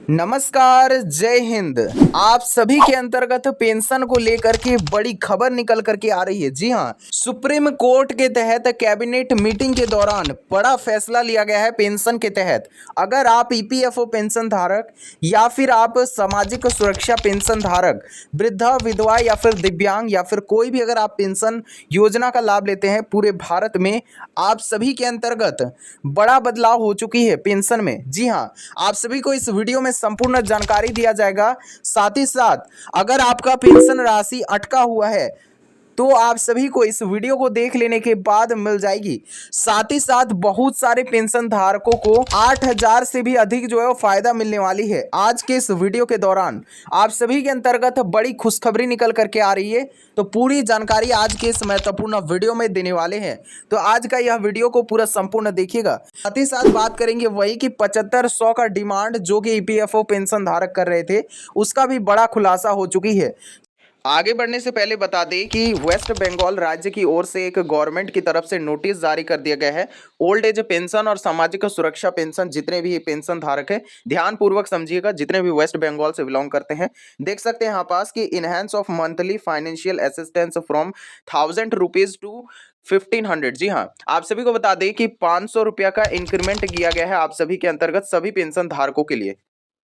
नमस्कार, जय हिंद। आप सभी के अंतर्गत पेंशन को लेकर के बड़ी खबर निकल करके आ रही है। जी हां, सुप्रीम कोर्ट के तहत कैबिनेट मीटिंग के दौरान बड़ा फैसला लिया गया है। पेंशन के तहत अगर आप ईपीएफओ पेंशन धारक या फिर आप सामाजिक सुरक्षा पेंशन धारक, वृद्धा, विधवा या फिर दिव्यांग या फिर कोई भी अगर आप पेंशन योजना का लाभ लेते हैं, पूरे भारत में आप सभी के अंतर्गत बड़ा बदलाव हो चुकी है पेंशन में। जी हां, आप सभी को इस वीडियो में संपूर्ण जानकारी दिया जाएगा। साथ ही साथ अगर आपका पेंशन राशि अटका हुआ है तो आप सभी को इस वीडियो को देख लेने के बाद मिल जाएगी। साथ ही साथ बहुत सारे पेंशन धारकों को 8,000 से भी अधिक जो है वो फायदा मिलने वाली है। आज के इस वीडियो के दौरान आप सभी के अंतर्गत बड़ी खुशखबरी निकल करके आ रही है, तो पूरी जानकारी आज के इस महत्वपूर्ण वीडियो में देने वाले हैं। तो आज का यह वीडियो को पूरा संपूर्ण देखिएगा। साथ ही साथ बात करेंगे वही कि 7500 का डिमांड जो कि ईपीएफओ पेंशन धारक कर रहे थे, उसका भी बड़ा खुलासा हो चुकी है। आगे बढ़ने से पहले बता दें कि वेस्ट बंगाल राज्य की ओर से एक गवर्नमेंट की तरफ से नोटिस जारी कर दिया गया है। ओल्ड एज पेंशन और सामाजिक सुरक्षा पेंशन जितने भी पेंशन धारक हैं, ध्यान पूर्वक समझिएगा, जितने भी वेस्ट बंगाल से बिलोंग करते हैं, देख सकते हैं यहाँ पास कि enhance of monthly financial assistance from 1000 rupees to 1500। जी हाँ, आप सभी को बता दें कि 500 रुपया का इंक्रीमेंट किया गया है आप सभी के अंतर्गत सभी पेंशन धारकों के लिए।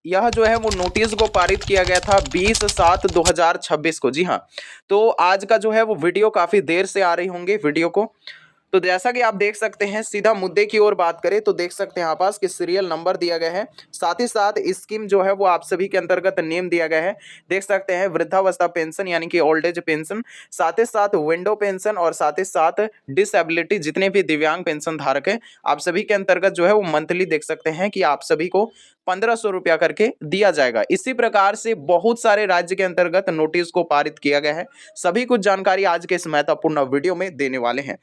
यह जो है वो नोटिस को पारित किया गया था 20/7/2026 को। जी हाँ, तो आज का जो है वो वीडियो काफी देर से आ रही होंगे वीडियो को। तो जैसा कि आप देख सकते हैं, सीधा मुद्दे की ओर बात करें तो देख सकते हैं यहाँ पास कि सीरियल नंबर दिया गया है। साथ ही साथ स्कीम जो है वो आप सभी के अंतर्गत नेम दिया गया है। देख सकते हैं वृद्धावस्था पेंशन यानी कि ओल्ड एज पेंशन, साथ ही साथ विंडो पेंशन और साथ ही साथ डिसेबिलिटी, जितने भी दिव्यांग पेंशन धारक हैं आप सभी के अंतर्गत जो है वो मंथली देख सकते हैं कि आप सभी को 1500 रुपया करके दिया जाएगा। इसी प्रकार से बहुत सारे राज्य के अंतर्गत नोटिस को पारित किया गया है। सभी कुछ जानकारी आज के इस महत्वपूर्ण वीडियो में देने वाले हैं।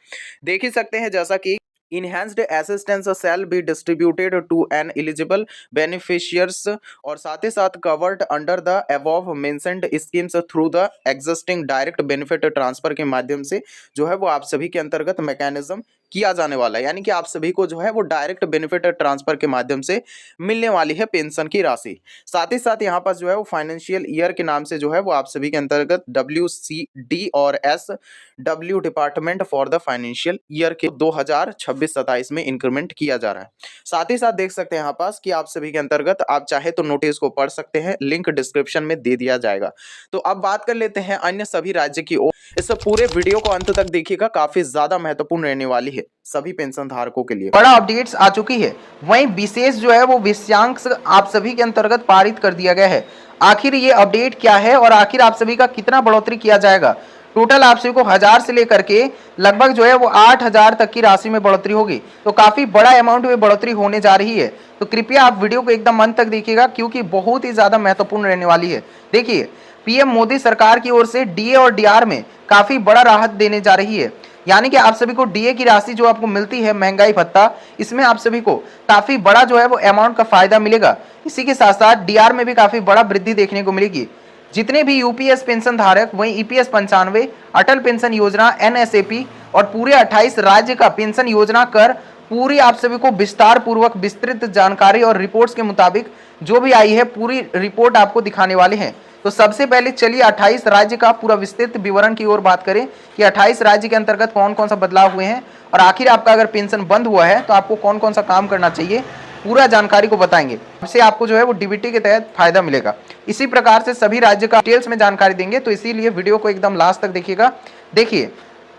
देख ही सकते हैं जैसा कि enhanced assistance shall be distributed to an eligible beneficiaries और साथ ही साथ covered under the above mentioned schemes through the existing direct benefit transfer के माध्यम से जो है वो आप सभी के अंतर्गत मैकेनिज्म किया जाने वाला है। यानी कि आप सभी को जो है वो डायरेक्ट बेनिफिट ट्रांसफर के माध्यम से मिलने वाली है पेंशन की राशि। साथ ही साथ यहाँ पर जो है वो फाइनेंशियल ईयर के नाम से जो है वो आप सभी के अंतर्गत WCD और SW department for the financial year के 2026-27 में इंक्रीमेंट किया जा रहा है। साथ ही साथ देख सकते हैं यहाँ पास कि आप सभी के अंतर्गत आप चाहे तो नोटिस को पढ़ सकते हैं, लिंक डिस्क्रिप्शन में दे दिया जाएगा। तो अब बात कर लेते हैं अन्य सभी राज्य की ओर। इस पूरे वीडियो को अंत तक देखिएगा, काफी ज्यादा महत्वपूर्ण रहने वाली है सभी पेंशन धारकों के लिए। बड़ा अपडेट्स आ चुकी है। वहीं विशेष जो है वो विषयांक आप सभी के अंतर्गत पारित कर दिया गया है। आखिर ये अपडेट क्या है और आखिर आप सभी का कितना बढ़ोतरी किया जाएगा? टोटल आप सभी को 1000 से लेकर के लगभग जो है वो 8000 तक की राशि में बढ़ोतरी होगी। तो काफी बड़ा अमाउंट में बढ़ोतरी होने जा रही है। तो कृपया आप वीडियो को एकदम अंत तक देखिएगा क्योंकि बहुत ही ज्यादा महत्वपूर्ण रहने वाली है। देखिए, पीएम मोदी सरकार की ओर से डीए और डीआर में काफी बड़ा राहत देने जा रही है। यानी कि आप सभी को डीए की राशि जो आपको मिलती है, महंगाई भत्ता, इसमें आप सभी को काफी बड़ा जो है वो अमाउंट का फायदा मिलेगा। इसी के साथ साथ डीआर में भी काफी बड़ा वृद्धि देखने को मिलेगी। जितने भी यूपीएस पेंशन धारक, वहीं ईपीएस 95, अटल पेंशन योजना, एनएसएपी और पूरे 28 राज्य का पेंशन योजना कर पूरी आप सभी को विस्तार पूर्वक विस्तृत जानकारी और रिपोर्ट्स के मुताबिक जो भी आई है पूरी रिपोर्ट आपको दिखाने वाले हैं। तो सबसे पहले चलिए 28 राज्य का पूरा विस्तृत विवरण की ओर बात करें कि 28 राज्य के अंतर्गत कौन कौन सा बदलाव हुए हैं और आखिर आपका अगर पेंशन बंद हुआ है तो आपको कौन कौन सा काम करना चाहिए, पूरा जानकारी को बताएंगे। इससे आपको जो है वो डीबीटी के तहत फायदा मिलेगा। इसी प्रकार से सभी राज्य का डिटेल्स में जानकारी देंगे, तो इसीलिए वीडियो को एकदम लास्ट तक देखिएगा। देखिए,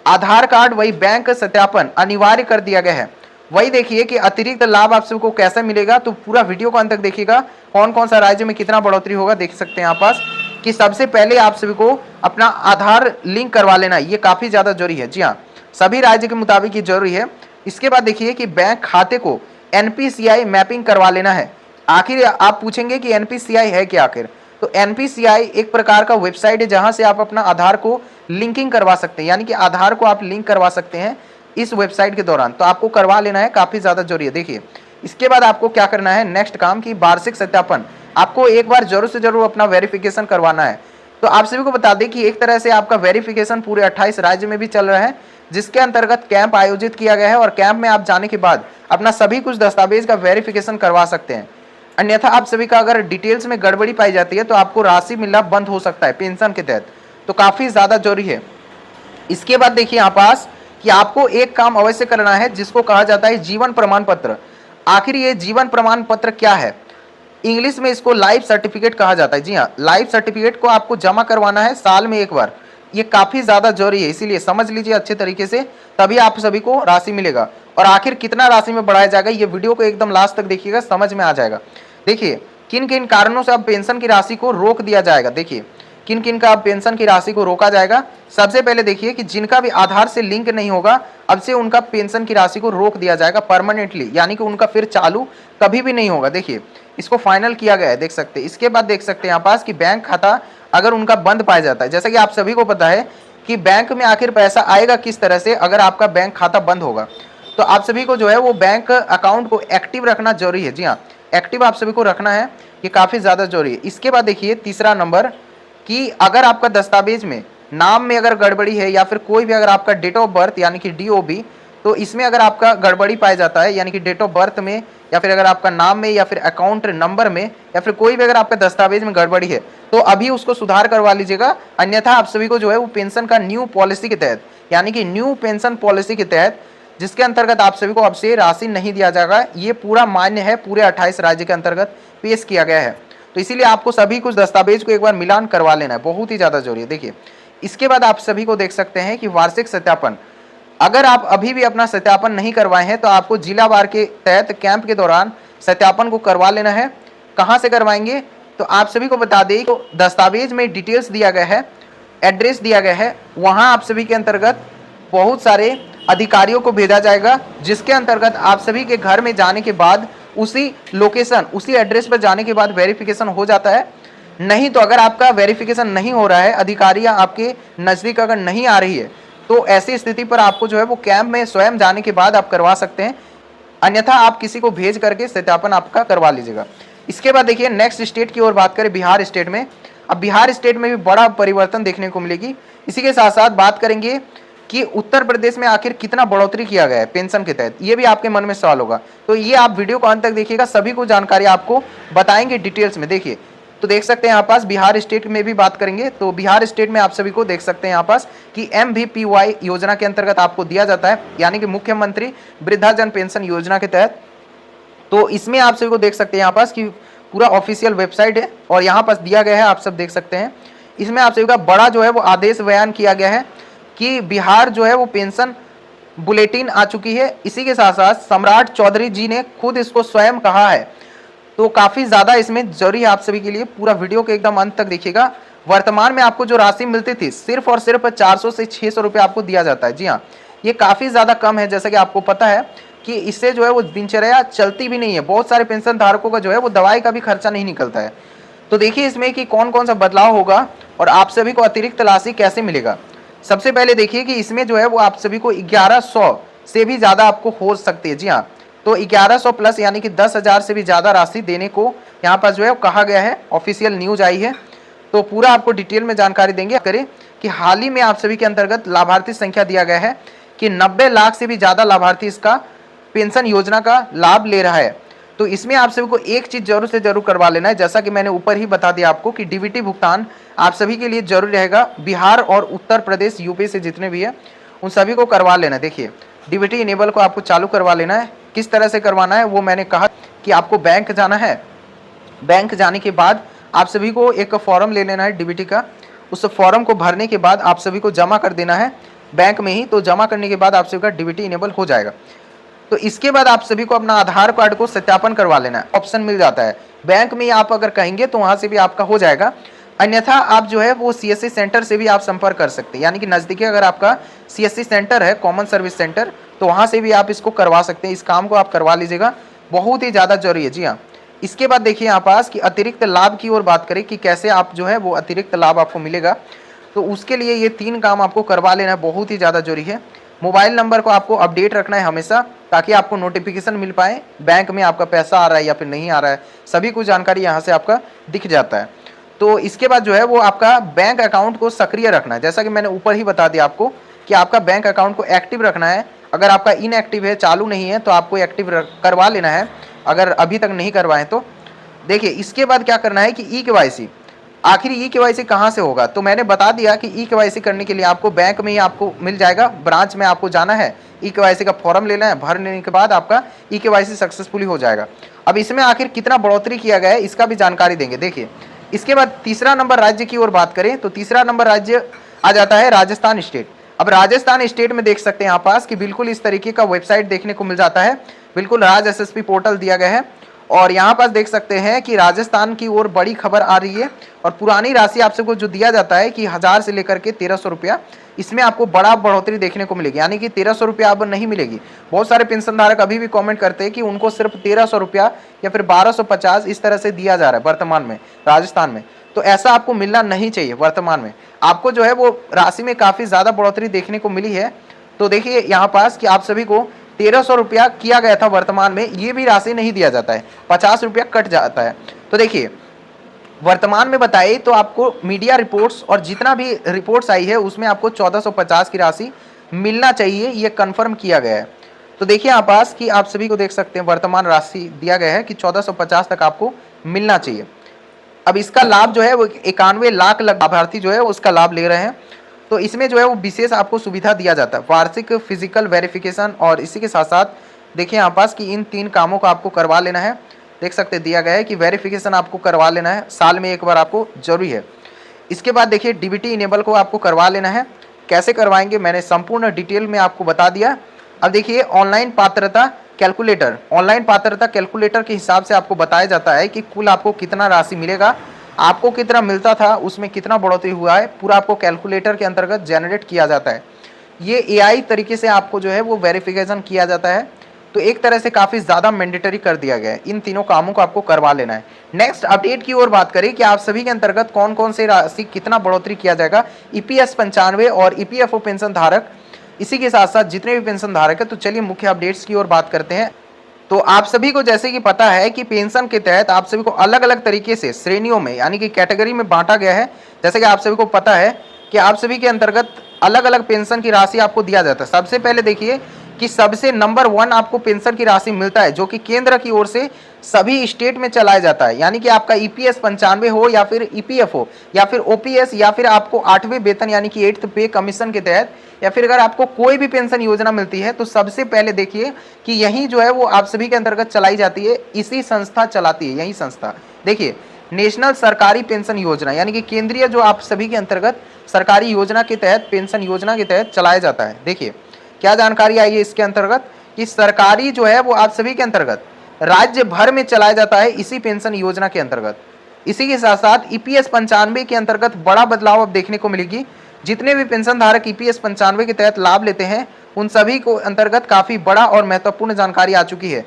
आधार कार्ड वही बैंक सत्यापन अनिवार्य कर दिया गया है। वही देखिए कि अतिरिक्त लाभ आप सबको कैसे मिलेगा, तो पूरा वीडियो को अंत तक देखिएगा। कौन कौन सा राज्य में कितना बढ़ोतरी होगा देख सकते हैं यहाँ पास कि सबसे पहले आप सभी को अपना आधार लिंक करवा लेना, ये काफी ज्यादा जरूरी है। जी हाँ, सभी राज्य के मुताबिक ये जरूरी है। इसके बाद देखिए कि बैंक खाते को एनपीसीआई मैपिंग करवा लेना है। आखिर आप पूछेंगे कि एनपीसीआई है क्या? आखिर तो एनपीसीआई एक प्रकार का वेबसाइट है जहां से आप अपना आधार को लिंकिंग करवा सकते हैं, यानी कि आधार को आप लिंक करवा सकते हैं इस वेबसाइट के दौरान। तो आपको करवा लेना है, काफी ज्यादा जरूरी है। देखिए, इसके बाद आपको क्या करना है, नेक्स्ट काम की वार्षिक सत्यापन, आपको एक बार जरूर से जरूर अपना वेरिफिकेशन करवाना है। तो आप सभी को बता दें कि एक तरह से आपका वेरिफिकेशन पूरे 28 राज्य में भी चल रहा है, जिसके अंतर्गत कैंप आयोजित किया गया है और कैंप में आप जाने के बाद अपना सभी कुछ दस्तावेज का वेरिफिकेशन करवा सकते हैं। अन्यथा आप सभी का अगर डिटेल्स में गड़बड़ी पाई जाती है तो आपको राशि मिलना बंद हो सकता है पेंशन के तहत, तो काफ़ी ज़्यादा जरूरी है। इसके बाद देखिए यहाँ पास कि आपको एक काम अवश्य करना है जिसको कहा जाता है जीवन प्रमाण पत्र। आखिर ये जीवन प्रमाण पत्र क्या है? इंग्लिश में इसको लाइफ सर्टिफिकेट कहा जाता है। जी हाँ, लाइफ सर्टिफिकेट को आपको जमा करवाना है साल में एक बार। ये काफ़ी ज़्यादा जरूरी है, इसीलिए समझ लीजिए अच्छे तरीके से, तभी आप सभी को राशि मिलेगा। और आखिर कितना राशि में बढ़ाया जाएगा, ये वीडियो को एकदम लास्ट तक देखिएगा, समझ में आ जाएगा। देखिए किन किन कारणों से अब पेंशन की राशि को रोक दिया जाएगा। देखिए किन किन का अब पेंशन की राशि को रोका जाएगा। सबसे पहले देखिए कि जिनका भी आधार से लिंक नहीं होगा, अब से उनका पेंशन की राशि को रोक दिया जाएगा परमानेंटली, यानी कि उनका फिर चालू कभी भी नहीं होगा। देखिए इसको फाइनल किया गया है, देख सकते हैं। इसके बाद देख सकते हैं यहाँ पास कि बैंक खाता अगर उनका बंद पाया जाता है, जैसा कि आप सभी को पता है कि बैंक में आखिर पैसा आएगा किस तरह से अगर आपका बैंक खाता बंद होगा, तो आप सभी को जो है वो बैंक अकाउंट को एक्टिव रखना जरूरी है। जी हाँ, एक्टिव आप सभी को रखना है, ये काफ़ी ज़्यादा जरूरी है। इसके बाद देखिए तीसरा नंबर कि अगर आपका दस्तावेज में नाम में अगर गड़बड़ी है या फिर कोई भी अगर आपका डेट ऑफ बर्थ यानी कि DOB, तो इसमें अगर आपका गड़बड़ी पाया जाता है यानी कि डेट ऑफ बर्थ में या फिर अगर आपका नाम में या फिर अकाउंट नंबर में या फिर कोई भी अगर आपका दस्तावेज में गड़बड़ी है तो अभी उसको सुधार करवा लीजिएगा। अन्यथा आप सभी को जो है वो पेंशन का न्यू पॉलिसी के तहत यानी कि न्यू पेंशन पॉलिसी के तहत जिसके अंतर्गत आप सभी को अब से राशि नहीं दिया जाएगा, ये पूरा मान्य है, पूरे 28 राज्य के अंतर्गत पेश किया गया है। तो इसीलिए आपको सभी कुछ दस्तावेज को एक बार मिलान करवा लेना है, बहुत ही ज़्यादा जरूरी है। देखिए इसके बाद आप सभी को देख सकते हैं कि वार्षिक सत्यापन, अगर आप अभी भी अपना सत्यापन नहीं करवाए हैं तो आपको जिलावार के तहत कैंप के दौरान सत्यापन को करवा लेना है। कहाँ से करवाएंगे, तो आप सभी को बता दें तो दस्तावेज में डिटेल्स दिया गया है, एड्रेस दिया गया है, वहाँ आप सभी के अंतर्गत बहुत सारे अधिकारियों को भेजा जाएगा, जिसके अंतर्गत आप सभी के घर में जाने के बाद उसी लोकेशन उसी एड्रेस पर जाने के बाद वेरिफिकेशन हो जाता है। नहीं तो अगर आपका वेरिफिकेशन नहीं हो रहा है, अधिकारियां आपके नज़दीक अगर नहीं आ रही है, तो ऐसी स्थिति पर आपको जो है वो कैंप में स्वयं जाने के बाद आप करवा सकते हैं, अन्यथा आप किसी को भेज करके सत्यापन आपका करवा लीजिएगा। इसके बाद देखिए नेक्स्ट स्टेट की ओर बात करें, बिहार स्टेट में। अब बिहार स्टेट में भी बड़ा परिवर्तन देखने को मिलेगी। इसी के साथ साथ बात करेंगे कि उत्तर प्रदेश में आखिर कितना बढ़ोतरी किया गया है पेंशन के तहत, ये भी आपके मन में सवाल होगा, तो ये आप वीडियो को अंत तक देखिएगा, सभी को जानकारी आपको बताएंगे डिटेल्स में। देखिए तो देख सकते हैं यहाँ पास बिहार स्टेट में भी बात करेंगे, तो बिहार स्टेट में आप सभी को देख सकते हैं यहाँ पास कि MVPY योजना के अंतर्गत आपको दिया जाता है, यानी कि मुख्यमंत्री वृद्धाजन पेंशन योजना के तहत। तो इसमें आप सभी को देख सकते हैं यहाँ पास कि पूरा ऑफिशियल वेबसाइट है और यहाँ पास दिया गया है, आप सब देख सकते हैं। इसमें आप सभी का बड़ा जो है वो आदेश बयान किया गया है कि बिहार जो है वो पेंशन बुलेटिन आ चुकी है। इसी के साथ साथ सम्राट चौधरी जी ने खुद इसको स्वयं कहा है, तो काफ़ी ज़्यादा इसमें जरूरी है आप सभी के लिए, पूरा वीडियो के एकदम अंत तक देखिएगा। वर्तमान में आपको जो राशि मिलती थी सिर्फ और सिर्फ 400 से 600 रुपये आपको दिया जाता है। जी हाँ, ये काफ़ी ज़्यादा कम है, जैसा कि आपको पता है कि इससे जो है वो दिनचर्या चलती भी नहीं है। बहुत सारे पेंशन धारकों का जो है वो दवाई का भी खर्चा नहीं निकलता है। तो देखिए इसमें कि कौन कौन सा बदलाव होगा और आप सभी को अतिरिक्त राशि कैसे मिलेगा। सबसे पहले देखिए कि इसमें जो है वो आप सभी को 1100 से भी ज़्यादा आपको हो सकती है। जी हाँ, तो 1100 प्लस यानी कि 10,000 से भी ज़्यादा राशि देने को यहाँ पर जो है कहा गया है, ऑफिशियल न्यूज आई है। तो पूरा आपको डिटेल में जानकारी देंगे। करें कि हाल ही में आप सभी के अंतर्गत लाभार्थी संख्या दिया गया है कि 90 लाख से भी ज़्यादा लाभार्थी इसका पेंशन योजना का लाभ ले रहा है। तो इसमें आप सभी को एक चीज़ जरूर से जरूर करवा लेना है, जैसा कि मैंने ऊपर ही बता दिया आपको कि DBT भुगतान आप सभी के लिए जरूरी रहेगा। बिहार और उत्तर प्रदेश UP से जितने भी है उन सभी को करवा लेना है। देखिए DBT इनेबल को आपको चालू करवा लेना है। किस तरह से करवाना है वो मैंने कहा कि आपको बैंक जाना है, बैंक जाने के बाद आप सभी को एक फॉर्म ले लेना है DBT का। उस फॉर्म को भरने के बाद आप सभी को जमा कर देना है बैंक में ही। तो जमा करने के बाद आप सभी का DBT इनेबल हो जाएगा। तो इसके बाद आप सभी को अपना आधार कार्ड को सत्यापन करवा लेना है, ऑप्शन मिल जाता है बैंक में। आप अगर कहेंगे तो वहाँ से भी आपका हो जाएगा, अन्यथा आप जो है वो CSC सेंटर से भी आप संपर्क कर सकते हैं, यानी कि नज़दीकी अगर आपका CSC सेंटर है, कॉमन सर्विस सेंटर, तो वहाँ से भी आप इसको करवा सकते हैं। इस काम को आप करवा लीजिएगा, बहुत ही ज़्यादा जरूरी है। जी हाँ, इसके बाद देखिए यहाँ पास कि अतिरिक्त लाभ की ओर बात करें कि कैसे आप जो है वो अतिरिक्त लाभ आपको मिलेगा। तो उसके लिए ये 3 काम आपको करवा लेना है, बहुत ही ज़्यादा जरूरी है। मोबाइल नंबर को आपको अपडेट रखना है हमेशा, ताकि आपको नोटिफिकेशन मिल पाए बैंक में आपका पैसा आ रहा है या फिर नहीं आ रहा है, सभी कुछ जानकारी यहाँ से आपका दिख जाता है। तो इसके बाद जो है वो आपका बैंक अकाउंट को सक्रिय रखना है, जैसा कि मैंने ऊपर ही बता दिया आपको कि आपका बैंक अकाउंट को एक्टिव रखना है। अगर आपका इनएक्टिव है, चालू नहीं है, तो आपको एक्टिव करवा लेना है अगर अभी तक नहीं करवाएं तो। देखिए इसके बाद क्या करना है कि ई केवाईसी, आखिर ई केवाईसी कहाँ से होगा, तो मैंने बता दिया कि ई केवाईसी करने के लिए आपको बैंक में ही आपको मिल जाएगा, ब्रांच में आपको जाना है, ई केवाईसी का फॉर्म लेना है, भर लेने के बाद आपका ई केवाईसी सक्सेसफुली हो जाएगा। अब इसमें आखिर कितना बढ़ोतरी किया गया है इसका भी जानकारी देंगे। देखिए इसके बाद तीसरा नंबर राज्य की ओर बात करें तो तीसरा नंबर राज्य आ जाता है राजस्थान स्टेट। अब राजस्थान स्टेट में देख सकते हैं यहाँ पास कि बिल्कुल इस तरीके का वेबसाइट देखने को मिल जाता है, बिल्कुल राज एसएसपी पोर्टल दिया गया है और यहाँ पास देख सकते हैं कि राजस्थान की ओर बड़ी खबर आ रही है और पुरानी राशि आप सबको जो दिया जाता है कि 1000 से लेकर के 1300 रुपया, इसमें आपको बड़ा बढ़ोतरी देखने को मिलेगी, यानी कि 1300 रुपया अब नहीं मिलेगी। बहुत सारे पेंशन धारक अभी भी कमेंट करते हैं कि उनको सिर्फ 1300 रुपया या फिर 1250 इस तरह से दिया जा रहा है वर्तमान में राजस्थान में, तो ऐसा आपको मिलना नहीं चाहिए। वर्तमान में आपको जो है वो राशि में काफ़ी ज़्यादा बढ़ोतरी देखने को मिली है। तो देखिए यहाँ पास कि आप सभी को 1300 रुपया किया गया था वर्तमान में, ये भी राशि नहीं दिया जाता है, 50 रुपया कट जाता है। तो देखिए वर्तमान में बताइए तो आपको मीडिया रिपोर्ट्स और जितना भी रिपोर्ट्स आई है उसमें आपको 1450 की राशि मिलना चाहिए, ये कंफर्म किया गया है। तो देखिए यहाँ पास कि आप सभी को देख सकते हैं वर्तमान राशि दिया गया है कि 1450 तक आपको मिलना चाहिए। अब इसका लाभ जो है वो 91 लाख लाभार्थी जो है उसका लाभ ले रहे हैं। तो इसमें जो है वो विशेष आपको सुविधा दिया जाता है, वार्षिक फिजिकल वेरिफिकेशन, और इसी के साथ साथ देखिए यहाँ पास कि इन 3 कामों को आपको करवा लेना है। देख सकते दिया गया है कि वेरिफिकेशन आपको करवा लेना है, साल में एक बार आपको जरूरी है। इसके बाद देखिए डीबीटी इनेबल को आपको करवा लेना है। कैसे करवाएंगे मैंने संपूर्ण डिटेल में आपको बता दिया। अब देखिए ऑनलाइन पात्रता कैलकुलेटर, ऑनलाइन पात्रता कैलकुलेटर के हिसाब से आपको बताया जाता है कि कुल आपको कितना राशि मिलेगा, आपको कितना मिलता था, उसमें कितना बढ़ोतरी हुआ है, पूरा आपको कैलकुलेटर के अंतर्गत जनरेट किया जाता है। ये एआई तरीके से आपको जो है वो वेरिफिकेशन किया जाता है। तो एक तरह से काफ़ी ज़्यादा मैंडेटरी कर दिया गया है, इन तीनों कामों को आपको करवा लेना है। नेक्स्ट अपडेट की ओर बात करें कि आप सभी के अंतर्गत कौन कौन से राशि कितना बढ़ोतरी किया जाएगा, ईपीएस 95 और ईपीएफओ पेंशन धारक, इसी के साथ साथ जितने भी पेंशन धारक है। तो चलिए मुख्य अपडेट्स की ओर बात करते हैं। तो आप सभी को जैसे कि पता है कि पेंशन के तहत आप सभी को अलग अलग तरीके से श्रेणियों में यानी कि कैटेगरी में बांटा गया है। जैसे कि आप सभी को पता है कि आप सभी के अंतर्गत अलग अलग पेंशन की राशि आपको दिया जाता है। सबसे पहले देखिए कि सबसे नंबर 1 आपको पेंशन की राशि मिलता है जो कि केंद्र की ओर से सभी स्टेट में चलाया जाता है, यानी कि आपका ईपीएस 95 हो या फिर ईपीएफ हो या फिर ओपीएस या फिर आपको 8वें वेतन यानी कि 8th पे कमीशन के तहत, या फिर अगर आपको कोई भी पेंशन योजना मिलती है तो सबसे पहले देखिए कि यही जो है वो आप सभी के अंतर्गत चलाई जाती है, इसी संस्था चलाती है, यही संस्था। देखिए नेशनल सरकारी पेंशन योजना यानी कि केंद्रीय जो आप सभी के अंतर्गत सरकारी योजना के तहत पेंशन योजना के तहत चलाया जाता है। देखिए क्या जानकारी आई है इसके अंतर्गत कि सरकारी जो है वो आप सभी के अंतर्गत राज्य भर में चलाया जाता है इसी पेंशन योजना के अंतर्गत। इसी के साथ साथ ईपीएस 95 के अंतर्गत बड़ा बदलाव अब देखने को मिलेगी। जितने भी पेंशन धारक ईपीएस 95 के तहत लाभ लेते हैं उन सभी को अंतर्गत काफी बड़ा और महत्वपूर्ण जानकारी आ चुकी है।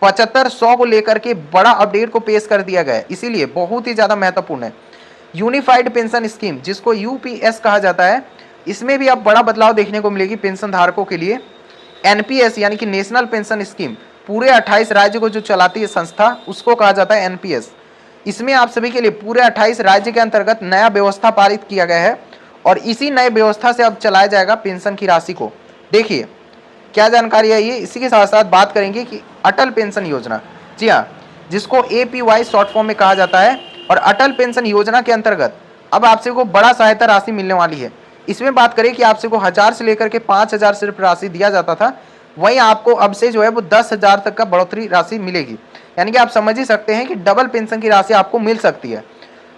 7500 को लेकर के बड़ा अपडेट को पेश कर दिया गया है, इसीलिए बहुत ही ज्यादा महत्वपूर्ण है। यूनिफाइड पेंशन स्कीम जिसको यूपीएस कहा जाता है, इसमें भी अब बड़ा बदलाव देखने को मिलेगी पेंशन धारकों के लिए। एनपीएस यानी कि नेशनल पेंशन स्कीम पूरे 28 राज्य को जो चलाती है संस्था उसको कहा जाता है एनपीएस। इसमें आप सभी के लिए पूरे 28 राज्य के अंतर्गत नया व्यवस्था पारित किया गया है और इसी नए व्यवस्था से अब चलाया जाएगा पेंशन की राशि को। देखिए क्या जानकारी है ये। इसी के साथ साथ बात करेंगे कि अटल पेंशन योजना, जी हाँ, जिसको एपीवाई शॉर्ट फॉर्म में कहा जाता है, और अटल पेंशन योजना के अंतर्गत अब आपसे को बड़ा सहायता राशि मिलने वाली है। इसमें बात करें कि आपसे को 1000 से लेकर के 5000 सिर्फ राशि दिया जाता था, वहीं आपको अब से जो है वो 10,000 तक का बढ़ोतरी राशि मिलेगी, यानी कि आप समझ ही सकते हैं कि डबल पेंशन की राशि आपको मिल सकती है।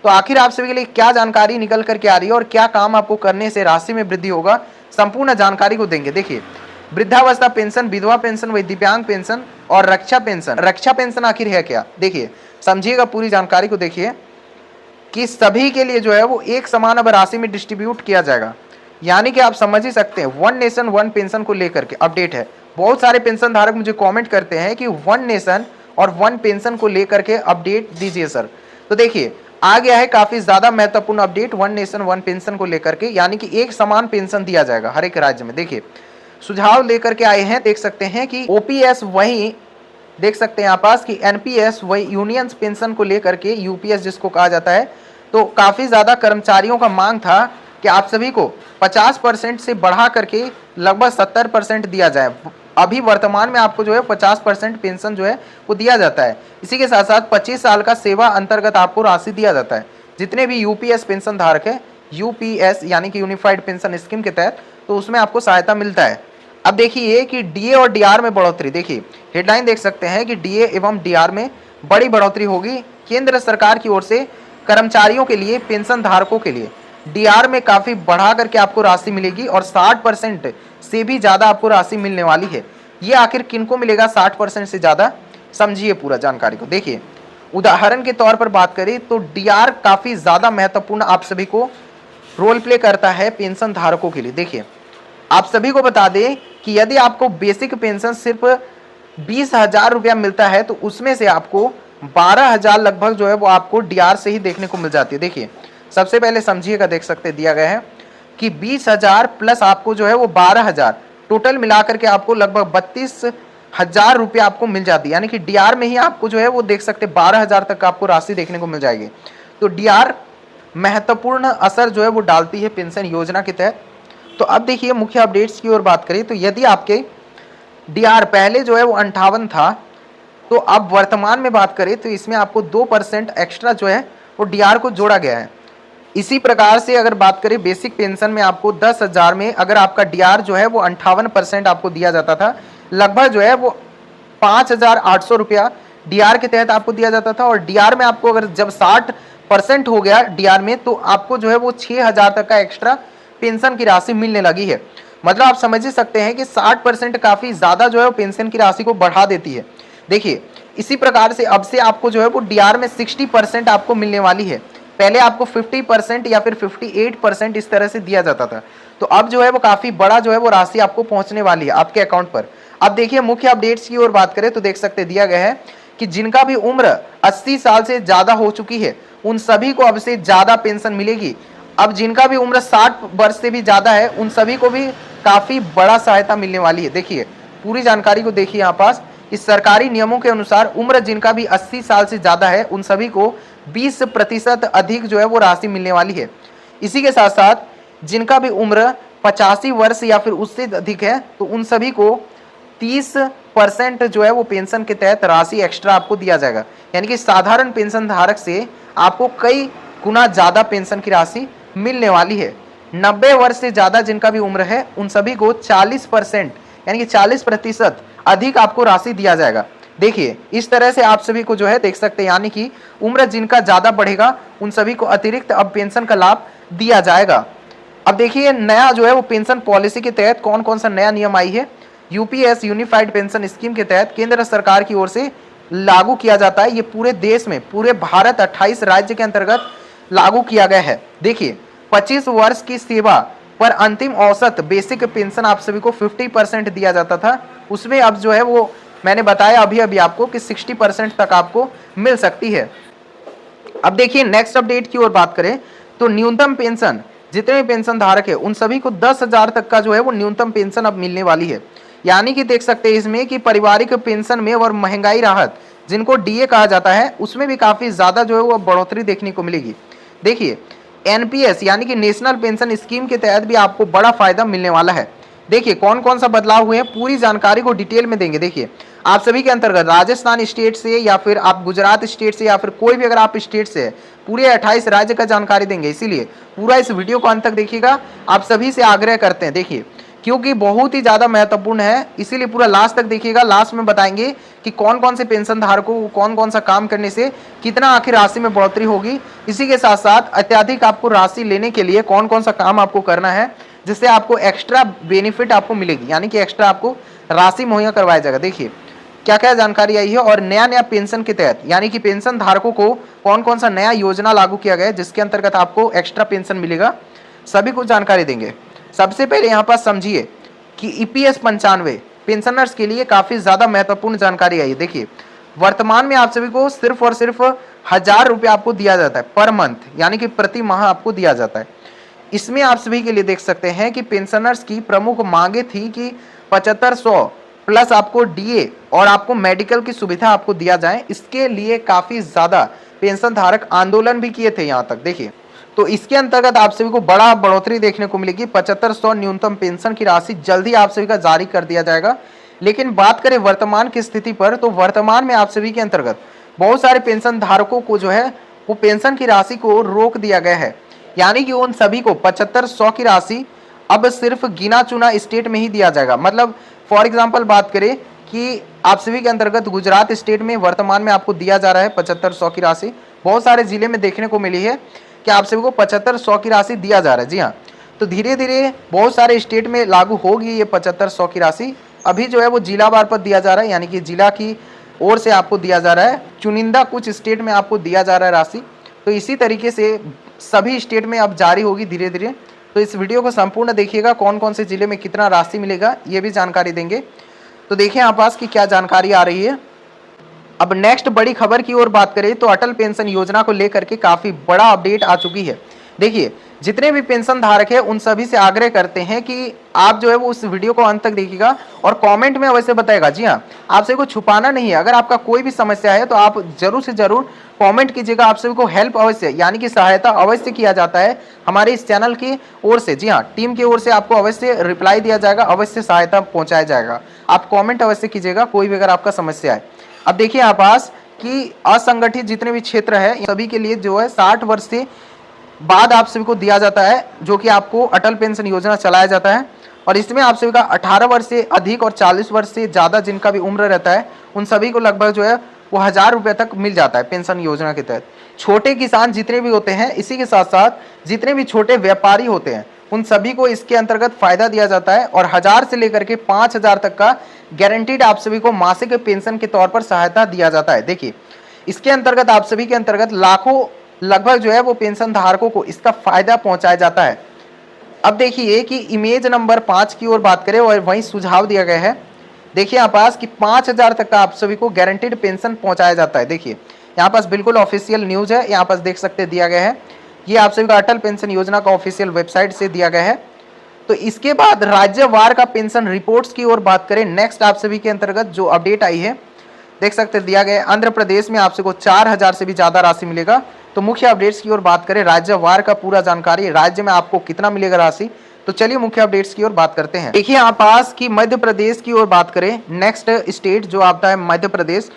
तो आखिर आप सभी के लिए क्या जानकारी निकल करके आ रही है और क्या काम आपको करने से राशि में वृद्धि होगा, संपूर्ण जानकारी को देंगे। देखिए वृद्धावस्था पेंशन, विधवा पेंशन, वही दिव्यांग पेंशन और रक्षा पेंशन। रक्षा पेंशन आखिर है क्या, देखिए समझिएगा पूरी जानकारी को। देखिए कि सभी के लिए जो है वो एक समान अब राशि में डिस्ट्रीब्यूट किया जाएगा, यानी कि आप समझ ही सकते हैं वन नेशन वन पेंशन को लेकर के अपडेट है। बहुत सारे पेंशन धारक मुझे कमेंट करते हैं कि वन नेशन और वन पेंशन को लेकर के अपडेट दीजिए सर। तो देखिए आ गया है काफी ज्यादा महत्वपूर्ण update one nation one pension को लेकर के, यानी कि एक समान पेंशन दिया जाएगा हर एक राज्य में। देखिए सुझाव लेकर के आए हैं, देख सकते हैं कि ओपीएस वही देख सकते हैं आप पास कि एनपीएस वही यूनियन पेंशन को लेकर के यूपीएस जिसको कहा जाता है। तो काफी ज्यादा कर्मचारियों का मांग था कि आप सभी को 50% से बढ़ा करके लगभग 70% दिया जाए। अभी वर्तमान में आपको जो है 50% पेंशन जो है वो दिया जाता है। इसी के साथ साथ 25 साल का सेवा अंतर्गत आपको राशि दिया जाता है। जितने भी यूपीएस पेंशन धारक है, यूपीएस यानी कि यूनिफाइड पेंशन स्कीम के तहत, तो उसमें आपको सहायता मिलता है। अब देखिए कि डीए और डीआर में बढ़ोतरी, देखिए हेडलाइन देख सकते हैं कि डीए एवं डीआर में बड़ी बढ़ोतरी होगी। केंद्र सरकार की ओर से कर्मचारियों के लिए, पेंशन धारकों के लिए डीआर में काफी बढ़ा करके आपको राशि मिलेगी और 60% से भी ज्यादा आपको राशि मिलने वाली है। ये आखिर किनको मिलेगा 60% से ज्यादा, समझिए पूरा जानकारी को। देखिए उदाहरण के तौर पर बात करें तो डीआर काफी ज्यादा महत्वपूर्ण आप सभी को रोल प्ले करता है पेंशन धारकों के लिए। देखिए आप सभी को बता दें कि यदि आपको बेसिक पेंशन सिर्फ 20,000 रुपया मिलता है तो उसमें से आपको 12,000 लगभग जो है वो आपको डीआर से ही देखने को मिल जाती है। देखिए सबसे पहले समझिएगा, देख सकते दिया गया है कि 20,000 प्लस आपको जो है वो 12,000, टोटल मिलाकर के आपको लगभग 32,000 रुपया आपको मिल जाती है। यानी कि डीआर में ही आपको जो है वो देख सकते 12,000 तक आपको राशि देखने को मिल जाएगी। तो डीआर महत्वपूर्ण असर जो है वो डालती है पेंशन योजना के तहत। तो अब देखिए मुख्य अपडेट्स की ओर बात करें तो यदि आपके डीआर पहले जो है वो 58 था, तो अब वर्तमान में बात करें तो इसमें आपको 2% एक्स्ट्रा जो है वो डीआर को जोड़ा गया है। इसी प्रकार से अगर बात करें बेसिक पेंशन में आपको 10,000 में अगर आपका डीआर जो है वो 58% आपको दिया जाता था, लगभग जो है वो 5,800 रुपया डीआर के तहत आपको दिया जाता था। और डीआर में आपको अगर जब 60% हो गया डीआर में, तो आपको जो है वो 6,000 तक का एक्स्ट्रा पेंशन की राशि मिलने लगी है। मतलब आप समझ ही सकते हैं कि 60% काफी ज्यादा जो है वो पेंशन की राशि को बढ़ा देती है। देखिए इसी प्रकार से अब से आपको जो है वो डीआर में 60% आपको मिलने वाली है। पहले आपको 50% या फिर 58% इस तरह से दिया जाता था, तो अब जो है वो काफी बड़ा जो है वो राशि आपको पहुंचने वाली है आपके अकाउंट पर। अब देखिए मुख्य अपडेट्स की ओर बात करें तो देख सकते दिया गया है कि जिनका भी उम्र 80 साल से ज्यादा हो चुकी है उन सभी को अब से ज्यादा पेंशन मिलेगी। अब जिनका भी उम्र 60 वर्ष से भी ज्यादा है उन सभी को भी काफी बड़ा सहायता मिलने वाली है। देखिए पूरी जानकारी को देखिए यहाँ पास, इस सरकारी नियमों के अनुसार उम्र जिनका भी 80 साल से ज्यादा है उन सभी को 20% अधिक जो है वो राशि मिलने वाली है। इसी के साथ साथ जिनका भी उम्र 85 वर्ष या फिर उससे अधिक है तो उन सभी को 30% जो है वो पेंशन के तहत राशि एक्स्ट्रा आपको दिया जाएगा। यानी कि साधारण पेंशन धारक से आपको कई गुना ज्यादा पेंशन की राशि मिलने वाली है। 90 वर्ष से ज्यादा जिनका भी उम्र है उन सभी को 40% यानी कि 40% अधिक आपको राशि दिया जाएगा। देखिए इस तरह से आप सभी को जो है देख सकते हैं, यानी कि उम्र जिनका ज्यादा बढ़ेगा उन सभी को अतिरिक्त अब पेंशन का लाभ दिया जाएगा। अब देखिए नया जो है वो पेंशन पॉलिसी के तहत कौन कौन सा नया नियम आई है। यूपीएस यूनिफाइड पेंशन स्कीम के तहत केंद्र सरकार की ओर से लागू किया जाता है। ये पूरे देश में, पूरे भारत 28 राज्य के अंतर्गत लागू किया गया है। देखिए 25 वर्ष की सेवा पर अंतिम औसत बेसिक पेंशन आप सभी को 50% दिया जाता था, उसमें अब जो है वो मैंने बताया अभी अभी आपको कि 60% तक आपको मिल सकती है। अब देखिए नेक्स्ट अपडेट की ओर बात करें तो न्यूनतम पेंशन, जितने भी पेंशन धारक है उन सभी को 10,000 तक का जो है वो न्यूनतम पेंशन अब मिलने वाली है। यानी कि देख सकते हैं इसमें कि पारिवारिक पेंशन में और महंगाई राहत जिनको डीए कहा जाता है उसमें भी काफी ज्यादा जो है वो बढ़ोतरी देखने को मिलेगी। देखिए एनपीएस यानी कि नेशनल पेंशन स्कीम के तहत भी आपको बड़ा फायदा मिलने वाला है। देखिए कौन कौन सा बदलाव हुए हैं पूरी जानकारी को डिटेल में देंगे। देखिए आप सभी के अंतर्गत राजस्थान स्टेट से या फिर आप गुजरात स्टेट से या फिर कोई भी अगर आप स्टेट से है, पूरे 28 राज्य का जानकारी देंगे, इसीलिए पूरा इस वीडियो को अंत तक देखिएगा। आप सभी से आग्रह करते हैं देखिए क्योंकि बहुत ही ज्यादा महत्वपूर्ण है, इसीलिए पूरा लास्ट तक देखिएगा। लास्ट में बताएंगे कि कौन कौन से पेंशन धारकों को कौन कौन सा काम करने से कितना आखिर राशि में बढ़ोतरी होगी। इसी के साथ साथ अत्यधिक आपको राशि लेने के लिए कौन कौन सा काम आपको करना है जिससे आपको एक्स्ट्रा बेनिफिट आपको मिलेगी, यानी कि एक्स्ट्रा आपको राशि मुहैया करवाया जाएगा। देखिए क्या क्या जानकारी आई है और नया नया पेंशन के तहत यानी कि पेंशन धारकों को कौन कौन सा नया योजना लागू किया गया है जिसके अंतर्गत आपको एक्स्ट्रा पेंशन मिलेगा, सभी को जानकारी देंगे। सबसे पहले यहाँ पर समझिए कि ईपीएस 95 पेंशनर्स के लिए काफी ज्यादा महत्वपूर्ण जानकारी आई है। देखिए वर्तमान में आप सभी को सिर्फ और सिर्फ 1,000 रुपये आपको दिया जाता है पर मंथ, यानी कि प्रति माह आपको दिया जाता है। इसमें आप सभी के लिए देख सकते हैं कि पेंशनर्स की प्रमुख मांगे थी कि 7500 प्लस आपको डीए और आपको मेडिकल की सुविधा आपको दिया जाए। इसके लिए काफी ज्यादा पेंशन धारक आंदोलन भी किए थे यहाँ तक। देखिए तो इसके अंतर्गत आप सभी को बड़ा बढ़ोतरी देखने को मिलेगी। 7500 न्यूनतम पेंशन की राशि जल्द ही आप सभी का जारी कर दिया जाएगा। लेकिन बात करें वर्तमान की स्थिति पर, तो वर्तमान में आप सभी के अंतर्गत बहुत सारे पेंशन धारकों को जो है वो पेंशन की राशि को रोक दिया गया है। यानी कि उन सभी को 7500 की राशि अब सिर्फ गिना चुना स्टेट में ही दिया जाएगा। मतलब फॉर एग्जाम्पल बात करें कि आप सभी के अंतर्गत गुजरात स्टेट में वर्तमान में आपको दिया जा रहा है 7500 की राशि। बहुत सारे जिले में देखने को मिली है कि आप सभी को 7500 की राशि दिया जा रहा है। जी हाँ, तो धीरे धीरे बहुत सारे स्टेट में लागू होगी ये 7500 की राशि। अभी जो है वो जिला वार पर दिया जा रहा है, यानी कि जिला की ओर से आपको दिया जा रहा है, चुनिंदा कुछ स्टेट में आपको दिया जा रहा है राशि। तो इसी तरीके से सभी स्टेट में अब जारी होगी धीरे धीरे। तो इस वीडियो को संपूर्ण देखिएगा, कौन कौन से जिले में कितना राशि मिलेगा ये भी जानकारी देंगे। तो देखिए यहाँ पास की क्या जानकारी आ रही है। अब नेक्स्ट बड़ी खबर की ओर बात करें तो अटल पेंशन योजना को लेकर के काफी बड़ा अपडेट आ चुकी है। देखिए, जितने भी पेंशन धारक है उन सभी से आग्रह करते हैं कि आप जो है वो उस वीडियो को अंत तक देखिएगा और कमेंट में अवश्य बताएगा। जी हाँ, आप सभी को छुपाना नहीं है। अगर आपका कोई भी समस्या है तो आप जरूर से जरूर कमेंट कीजिएगा। आप सभी को हेल्प अवश्य, यानी कि सहायता अवश्य किया जाता है हमारे इस चैनल की ओर से। जी हाँ, टीम की ओर से आपको अवश्य रिप्लाई दिया जाएगा, अवश्य सहायता पहुंचाया जाएगा। आप कॉमेंट अवश्य कीजिएगा कोई भी अगर आपका समस्या है। अब देखिए यहाँ पास कि असंगठित जितने भी क्षेत्र है सभी के लिए जो है 60 वर्ष से बाद आप सभी को दिया जाता है, जो कि आपको अटल पेंशन योजना चलाया जाता है। और इसमें आप सभी का 18 वर्ष से अधिक और 40 वर्ष से ज़्यादा जिनका भी उम्र रहता है उन सभी को लगभग जो है वो 1000 रुपये तक मिल जाता है पेंशन योजना के तहत। छोटे किसान जितने भी होते हैं, इसी के साथ साथ जितने भी छोटे व्यापारी होते हैं उन सभी को इसके अंतर्गत फायदा दिया जाता है। और 1000 से लेकर के 5000 तक का गारंटीड आप सभी को मासिक पेंशन के तौर पर सहायता दिया जाता है। देखिए, इसके अंतर्गत आप सभी के अंतर्गत लाखों लगभग जो है वो पेंशन धारकों को इसका फायदा पहुंचाया जाता है। अब देखिए कि इमेज नंबर 5 की ओर बात करें और वहीं सुझाव दिया गया है। देखिए यहाँ पास कि 5000 तक का आप सभी को गारंटीड पेंशन पहुंचाया जाता है। देखिए यहाँ पास बिल्कुल ऑफिशियल न्यूज है, यहाँ पास देख सकते दिया गया है। ये आप सभी का अटल पेंशन योजना का ऑफिशियल वेबसाइट से दिया गया है। तो इसके बाद राज्यवार का पेंशन रिपोर्ट्स की ओर बात करें, नेक्स्ट आप सभी के अंतर्गत जो अपडेट आई है देख सकते दिया गया है। आंध्र प्रदेश में आप सभी को 4000 से भी ज्यादा राशि मिलेगा। तो मुख्य अपडेट्स की ओर बात करें, राज्यवार का पूरा जानकारी, राज्य में आपको कितना मिलेगा राशि। तो चलिए मुख्य अपडेट्स की ओर बात करते हैं। देखिए यहाँ पास कि मध्य प्रदेश की ओर बात करें, नेक्स्ट स्टेट जो आता है मध्य प्रदेश।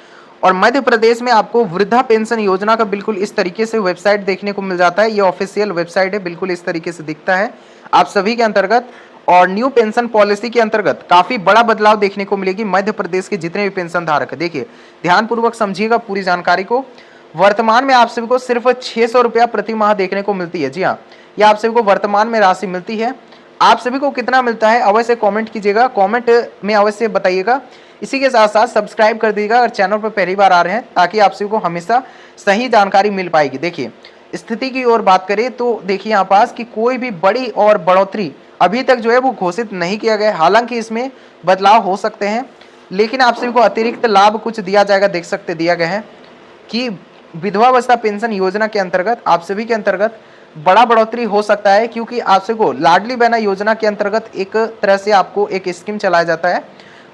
और मध्य प्रदेश में आपको वृद्धा पेंशन योजना का बिल्कुल इस तरीके से वेबसाइट देखने को मिल जाता है। ये ऑफिशियल वेबसाइट है, बिल्कुल इस तरीके से दिखता है आप सभी के अंतर्गत। और न्यू पेंशन पॉलिसी के अंतर्गत काफी बड़ा बदलाव देखने को मिलेगी मध्य प्रदेश के जितने भी पेंशन धारक है। देखिए ध्यानपूर्वक समझिएगा पूरी जानकारी को। वर्तमान में आप सभी को सिर्फ 600 रुपया प्रति माह देखने को मिलती है। जी हाँ, यह आप सभी को वर्तमान में राशि मिलती है। आप सभी को कितना मिलता है अवश्य कमेंट कीजिएगा, कमेंट में अवश्य बताइएगा। इसी के साथ साथ सब्सक्राइब कर दीजिएगा अगर चैनल पर पहली बार आ रहे हैं, ताकि आप सभी को हमेशा सही जानकारी मिल पाएगी। देखिए स्थिति की ओर बात करें तो देखिए यहाँ पास कि कोई भी बड़ी और बढ़ोतरी अभी तक जो है वो घोषित नहीं किया गया। हालांकि इसमें बदलाव हो सकते हैं, लेकिन आप सभी को अतिरिक्त लाभ कुछ दिया जाएगा। देख सकते दिया गया है कि विधवावस्था पेंशन योजना के अंतर्गत आप सभी के अंतर्गत बड़ा बढ़ोतरी हो सकता है, क्योंकि आप सभी को लाडली बहना योजना के अंतर्गत एक तरह से आपको एक स्कीम चलाया जाता है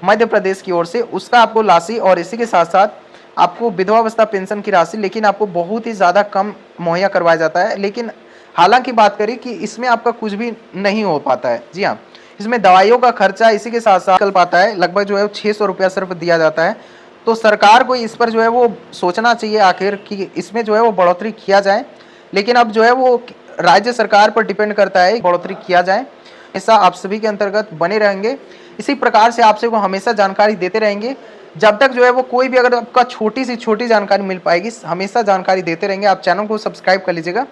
मध्य प्रदेश की ओर से, उसका आपको राशि और इसी के साथ साथ आपको विधवावस्था पेंशन की राशि लेकिन आपको बहुत ही ज़्यादा कम मुहैया करवाया जाता है। लेकिन हालांकि बात करें कि इसमें आपका कुछ भी नहीं हो पाता है। जी हाँ, इसमें दवाइयों का खर्चा इसी के साथ साथ चल पाता है, लगभग जो है 600 रुपया सिर्फ दिया जाता है। तो सरकार को इस पर जो है वो सोचना चाहिए आखिर कि इसमें जो है वो बढ़ोतरी किया जाए। लेकिन अब जो है वो राज्य सरकार पर डिपेंड करता है बढ़ोतरी किया जाए। ऐसा आप सभी के अंतर्गत बने रहेंगे, इसी प्रकार से आप सभी को हमेशा जानकारी देते रहेंगे। जब तक जो है वो कोई भी अगर आपका छोटी से छोटी जानकारी मिल पाएगी, हमेशा जानकारी देते रहेंगे। आप चैनल को सब्सक्राइब कर लीजिएगा।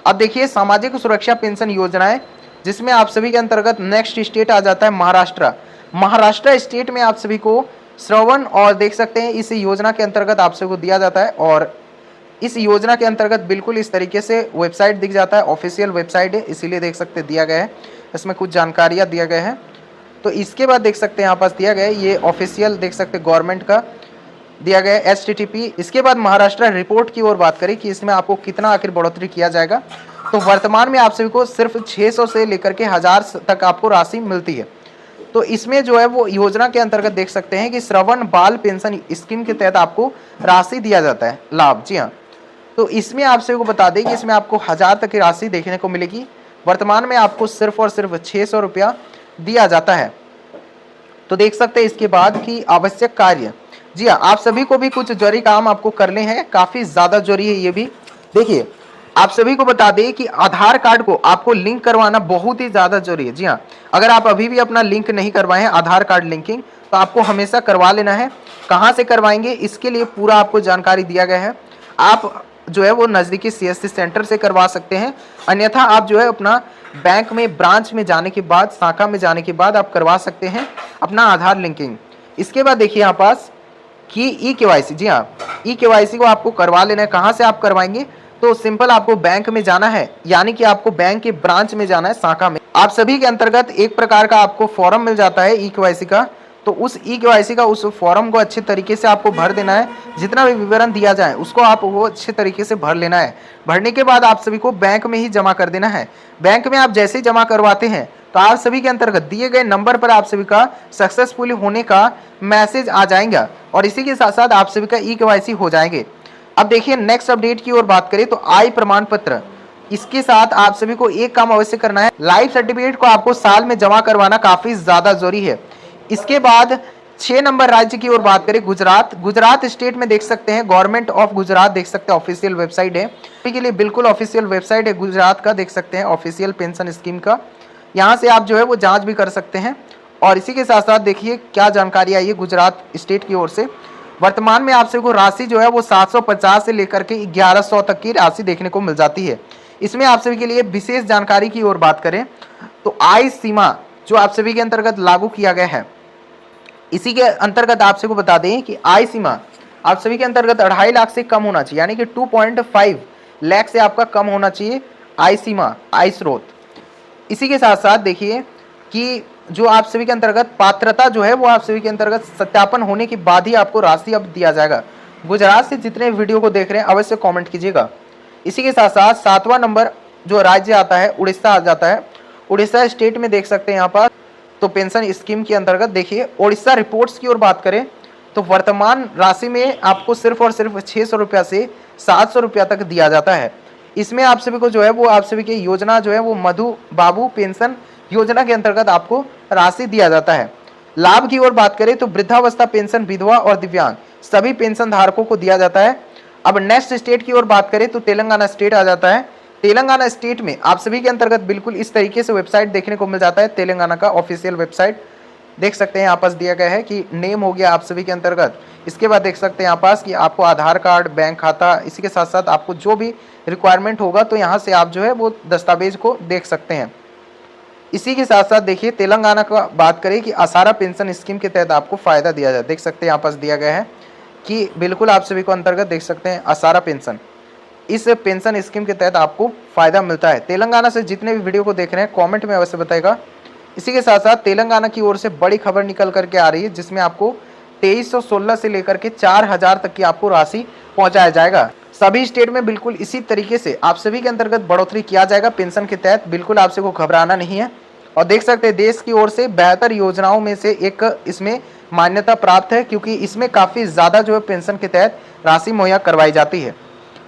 अब देखिए सामाजिक सुरक्षा पेंशन योजनाएं, जिसमें आप सभी के अंतर्गत नेक्स्ट स्टेट आ जाता है महाराष्ट्र। महाराष्ट्र स्टेट में आप सभी को श्रवण और देख सकते हैं इस योजना के अंतर्गत आप सभी को दिया जाता है। और इस योजना के अंतर्गत बिल्कुल इस तरीके से वेबसाइट दिख जाता है, ऑफिशियल वेबसाइट है, इसीलिए देख सकते दिया गया है। इसमें कुछ जानकारियाँ दिया गया है। तो इसके बाद देख सकते हैं यहाँ पास दिया गया है, ये ऑफिशियल देख सकते गवर्नमेंट का दिया गया है HTTP। इसके बाद महाराष्ट्र रिपोर्ट की ओर बात करें कि इसमें आपको कितना आखिर बढ़ोतरी किया जाएगा। तो वर्तमान में आप सभी को सिर्फ 600 से लेकर के 1000 तक आपको राशि मिलती है। तो इसमें जो है वो योजना के अंतर्गत देख सकते हैं कि श्रवण बाल पेंशन स्कीम के तहत आपको राशि दिया जाता है लाभ। जी हाँ, तो इसमें आप सभी को बता दें कि इसमें आपको 1000 तक की राशि देखने को मिलेगी। वर्तमान में आपको सिर्फ और सिर्फ 600 रुपया दिया जाता है। तो देख सकते हैं इसके बाद की आवश्यक कार्य। जी हाँ, आप सभी को भी कुछ जरूरी काम आपको करने हैं, काफी ज्यादा जरूरी है ये भी। देखिए, आप सभी को बता दें कि आधार कार्ड को आपको लिंक करवाना बहुत ही ज्यादा जरूरी है। जी हाँ, अगर आप अभी भी अपना लिंक नहीं करवाए हैं आधार कार्ड लिंकिंग, तो आपको हमेशा करवा लेना है। कहाँ से करवाएंगे इसके लिए पूरा आपको जानकारी दिया गया है। आप जो है वो नज़दीकी सीएससी सेंटर से करवा सकते हैं, अन्यथा आप जो है अपना बैंक में ब्रांच में जाने के बाद, शाखा में जाने के बाद आप करवा सकते हैं अपना आधार लिंकिंग। इसके बाद देखिए यहाँ पास कि ई केवाईसी। जी हाँ, ई केवाईसी को आपको करवा लेना है। कहाँ से आप करवाएंगे, तो सिंपल आपको बैंक में जाना है, यानी कि आपको बैंक के ब्रांच में जाना है, शाखा में। आप सभी के अंतर्गत एक प्रकार का आपको फॉर्म मिल जाता है ई केवाईसी का, तो उस ई केवाईसी का उस फॉर्म को अच्छे तरीके से आपको भर देना है। जितना भी विवरण दिया जाए उसको आप वो अच्छे तरीके से भर लेना है। भरने के बाद आप सभी को बैंक में ही जमा कर देना है। बैंक में आप जैसे ही जमा करवाते हैं तो आप सभी के अंतर्गत दिए गए नंबर पर आप सभी का सक्सेसफुली होने का मैसेज आ जाएगा और इसी के साथ साथ आप सभी का ई केवाईसी हो जाएंगे। अब देखिए नेक्स्ट अपडेट की ओर बात करें तो आय प्रमाण पत्र, इसके साथ आप सभी को एक काम अवश्य करना है, लाइफ सर्टिफिकेट को आपको साल में जमा करवाना काफी ज्यादा जरूरी है। इसके बाद 6 नंबर राज्य की ओर बात करें, गुजरात। गुजरात स्टेट में देख सकते हैं गवर्नमेंट ऑफ गुजरात, देख सकते हैं ऑफिशियल वेबसाइट है के लिए, बिल्कुल ऑफिशियल वेबसाइट है गुजरात का, देख सकते हैं ऑफिशियल पेंशन स्कीम का। यहाँ से आप जो है वो जांच भी कर सकते हैं। और इसी के साथ साथ देखिए क्या जानकारी आई है गुजरात स्टेट की ओर से। वर्तमान में आप सभी को राशि जो है वो 750 से लेकर के 1100 तक की राशि देखने को मिल जाती है। इसमें आप सभी के लिए विशेष जानकारी की ओर बात करें तो आय सीमा जो आप सभी के अंतर्गत लागू किया गया है, इसी के अंतर्गत आप सभी को बता दें कि आय सीमा आप सभी के अंतर्गत 2.5 लाख से कम होना चाहिए, यानी कि 2.5 लाख से आपका कम होना चाहिए आय सीमा, आय स्रोत। इसी के साथ साथ देखिए कि जो आप सभी के अंतर्गत पात्रता जो है वो आप सभी के अंतर्गत सत्यापन होने के बाद ही आपको राशि अब दिया जाएगा। गुजरात से जितने वीडियो को देख रहे हैं अवश्य कमेंट कीजिएगा। इसी के साथ साथ 7वां नंबर जो राज्य आता है उड़ीसा आ जाता है। उड़ीसा स्टेट में देख सकते हैं यहाँ पर, तो पेंशन स्कीम के अंतर्गत देखिए उड़ीसा रिपोर्ट्स की ओर बात करें तो वर्तमान राशि में आपको सिर्फ और सिर्फ 600 रुपया से 700 रुपया तक दिया जाता है। इसमें आप सभी को जो है वो आप सभी की योजना जो है वो मधु बाबू पेंशन योजना के अंतर्गत आपको राशि दिया जाता है। लाभ की ओर बात करें तो वृद्धावस्था पेंशन विधवा और दिव्यांग सभी पेंशन धारकों को दिया जाता है। अब नेक्स्ट स्टेट की ओर बात करें तो तेलंगाना स्टेट आ जाता है। तेलंगाना स्टेट में आप सभी के अंतर्गत बिल्कुल इस तरीके से वेबसाइट देखने को मिल जाता है। तेलंगाना का ऑफिशियल वेबसाइट देख सकते हैं यहाँ पास दिया गया है कि नेम हो गया आप सभी के अंतर्गत। इसके बाद देख सकते हैं यहाँ पास कि आपको आधार कार्ड, बैंक खाता, इसी के साथ साथ आपको जो भी रिक्वायरमेंट होगा तो यहाँ से आप जो है वो दस्तावेज को देख सकते हैं। इसी के साथ साथ देखिए तेलंगाना का बात करें कि आसारा पेंशन स्कीम के तहत आपको फायदा दिया जाए, देख सकते हैं यहाँ पास दिया गया है कि बिल्कुल आप सभी को अंतर्गत देख सकते हैं आसारा पेंशन, इस पेंशन स्कीम के तहत आपको फायदा मिलता है। तेलंगाना से जितने भी वीडियो को देख रहे हैं कमेंट में अवश्य बताएगा। इसी के साथ साथ तेलंगाना की ओर से बड़ी खबर निकल करके आ रही है जिसमें आपको 2316 से लेकर के 4000 तक की आपको राशि पहुंचाया जाएगा। सभी स्टेट में बिल्कुल इसी तरीके से आप सभी के अंतर्गत बढ़ोतरी किया जाएगा पेंशन के तहत, बिल्कुल आपसे को घबराना नहीं है। और देख सकते हैं देश की ओर से बेहतर योजनाओं में से एक इसमें मान्यता प्राप्त है, क्योंकि इसमें काफ़ी ज़्यादा जो है पेंशन के तहत राशि मुहैया करवाई जाती है।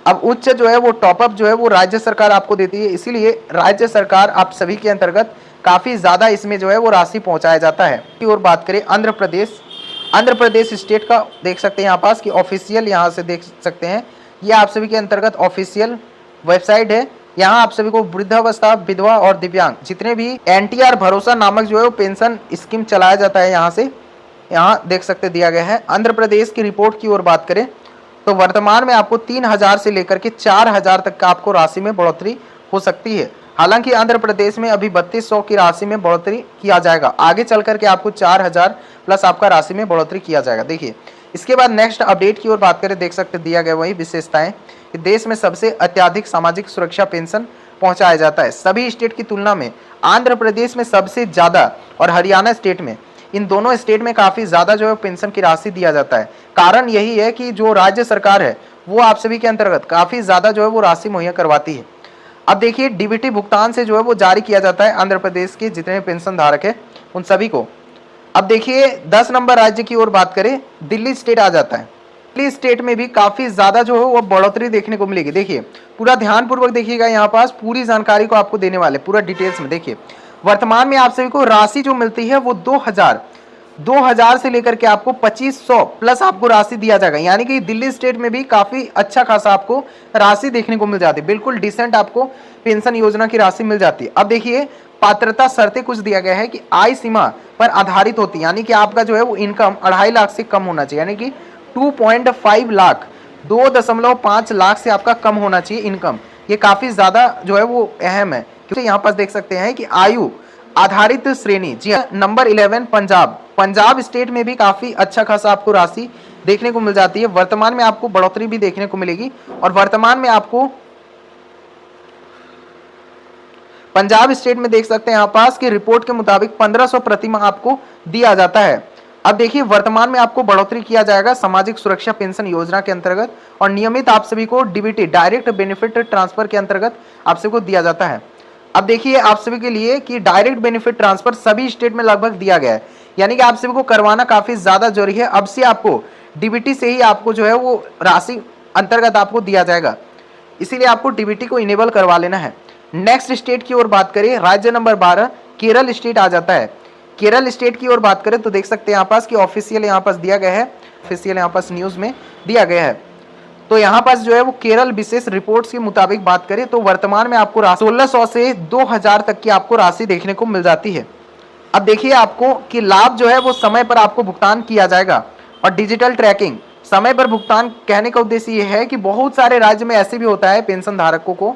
अब उच्च जो है वो टॉपअप जो है वो राज्य सरकार आपको देती है, इसीलिए राज्य सरकार आप सभी के अंतर्गत काफ़ी ज़्यादा इसमें जो है वो राशि पहुँचाया जाता है। की ओर बात करें आंध्र प्रदेश स्टेट का देख सकते हैं यहाँ पास कि ऑफिशियल यहाँ से देख सकते हैं, ये आप सभी के अंतर्गत ऑफिशियल वेबसाइट है। यहाँ आप सभी को वृद्धावस्था, विधवा और दिव्यांग जितने भी NTR भरोसा नामक जो है वो पेंशन स्कीम चलाया जाता है, यहाँ से यहाँ देख सकते दिया गया है। आंध्र प्रदेश की रिपोर्ट की ओर बात करें तो वर्तमान में आपको 3000 से लेकर के 4000 तक का आपको राशि में बढ़ोतरी हो सकती है। हालांकि आंध्र प्रदेश में अभी 3200 की राशि में बढ़ोतरी किया जाएगा, आगे चल करके आपको 4000 प्लस आपका राशि में बढ़ोतरी किया जाएगा। देखिए इसके बाद नेक्स्ट अपडेट की ओर बात करें, देख सकते दिया गया वही विशेषताएं कि देश में सबसे अत्यधिक सामाजिक सुरक्षा पेंशन पहुंचाया जाता है। सभी स्टेट की तुलना में आंध्र प्रदेश में सबसे ज़्यादा और हरियाणा स्टेट में, इन दोनों स्टेट में काफ़ी ज़्यादा जो है पेंशन की राशि दिया जाता है। कारण यही है कि जो राज्य सरकार है वो आप सभी के अंतर्गत काफ़ी ज़्यादा जो है वो राशि मुहैया करवाती है। अब देखिए डीबीटी भुगतान से जो है वो जारी किया जाता है आंध्र प्रदेश के जितने पेंशन धारक है उन सभी को। अब देखिए 10 नंबर राज्य की ओर बात करें, दिल्ली स्टेट आ जाता है। दिल्ली स्टेट में भी काफ़ी ज़्यादा जो है वो बढ़ोतरी देखने को मिलेगी। देखिए पूरा ध्यानपूर्वक देखिएगा, यहाँ पास पूरी जानकारी को आपको देने वाले पूरा डिटेल्स में। देखिए वर्तमान में आप सभी को राशि जो मिलती है वो 2000 से लेकर के आपको 2500 प्लस आपको राशि दिया जाएगा। यानी कि दिल्ली स्टेट में भी काफी अच्छा खासा आपको राशि देखने को मिल जाती है, बिल्कुल डिसेंट आपको पेंशन योजना की राशि मिल जाती है। अब देखिए पात्रता शर्तें कुछ दिया गया है कि आय सीमा पर आधारित होती है, यानी कि आपका जो है वो इनकम 2.5 लाख से कम होना चाहिए, यानी कि 2.5 लाख 2.5 लाख से आपका कम होना चाहिए इनकम। ये काफी ज्यादा जो है वो अहम है, क्योंकि यहाँ पर देख सकते हैं कि आयु आधारित श्रेणी, जी हाँ। नंबर 11 पंजाब स्टेट में भी काफी अच्छा खासा आपको राशि देखने को मिल जाती है। वर्तमान में आपको बढ़ोतरी भी देखने को मिलेगी, और वर्तमान में आपको पंजाब स्टेट में देख सकते हैं यहाँ पास की रिपोर्ट के मुताबिक 1500 प्रति माह आपको दिया जाता है। अब देखिए वर्तमान में आपको बढ़ोतरी किया जाएगा सामाजिक सुरक्षा पेंशन योजना के अंतर्गत, और नियमित आप सभी को डीबीटी डायरेक्ट बेनिफिट ट्रांसफर के अंतर्गत आप सभी को दिया जाता है। अब देखिए आप सभी के लिए कि डायरेक्ट बेनिफिट ट्रांसफर सभी स्टेट में लगभग दिया गया है, यानी कि आप सभी को करवाना काफी ज्यादा जरूरी है। अब से आपको डीबीटी से ही आपको जो है वो राशि अंतर्गत आपको दिया जाएगा, इसीलिए आपको डीबीटी को इनेबल करवा लेना है। नेक्स्ट स्टेट की ओर बात करें, राज्य नंबर 12 केरल स्टेट आ जाता है। केरल स्टेट की ओर बात करें तो देख सकते हैं यहाँ पास कि ऑफिशियल यहाँ पास दिया गया है, ऑफिशियल यहाँ पास न्यूज में दिया गया है। तो यहाँ पास जो है वो केरल विशेष रिपोर्ट्स के मुताबिक बात करें तो वर्तमान में आपको 1600 से 2000 तक की आपको राशि देखने को मिल जाती है। अब देखिए आपको कि लाभ जो है वो समय पर आपको भुगतान किया जाएगा, और डिजिटल ट्रैकिंग समय पर भुगतान कहने का उद्देश्य ये है कि बहुत सारे राज्य में ऐसे भी होता है पेंशन धारकों को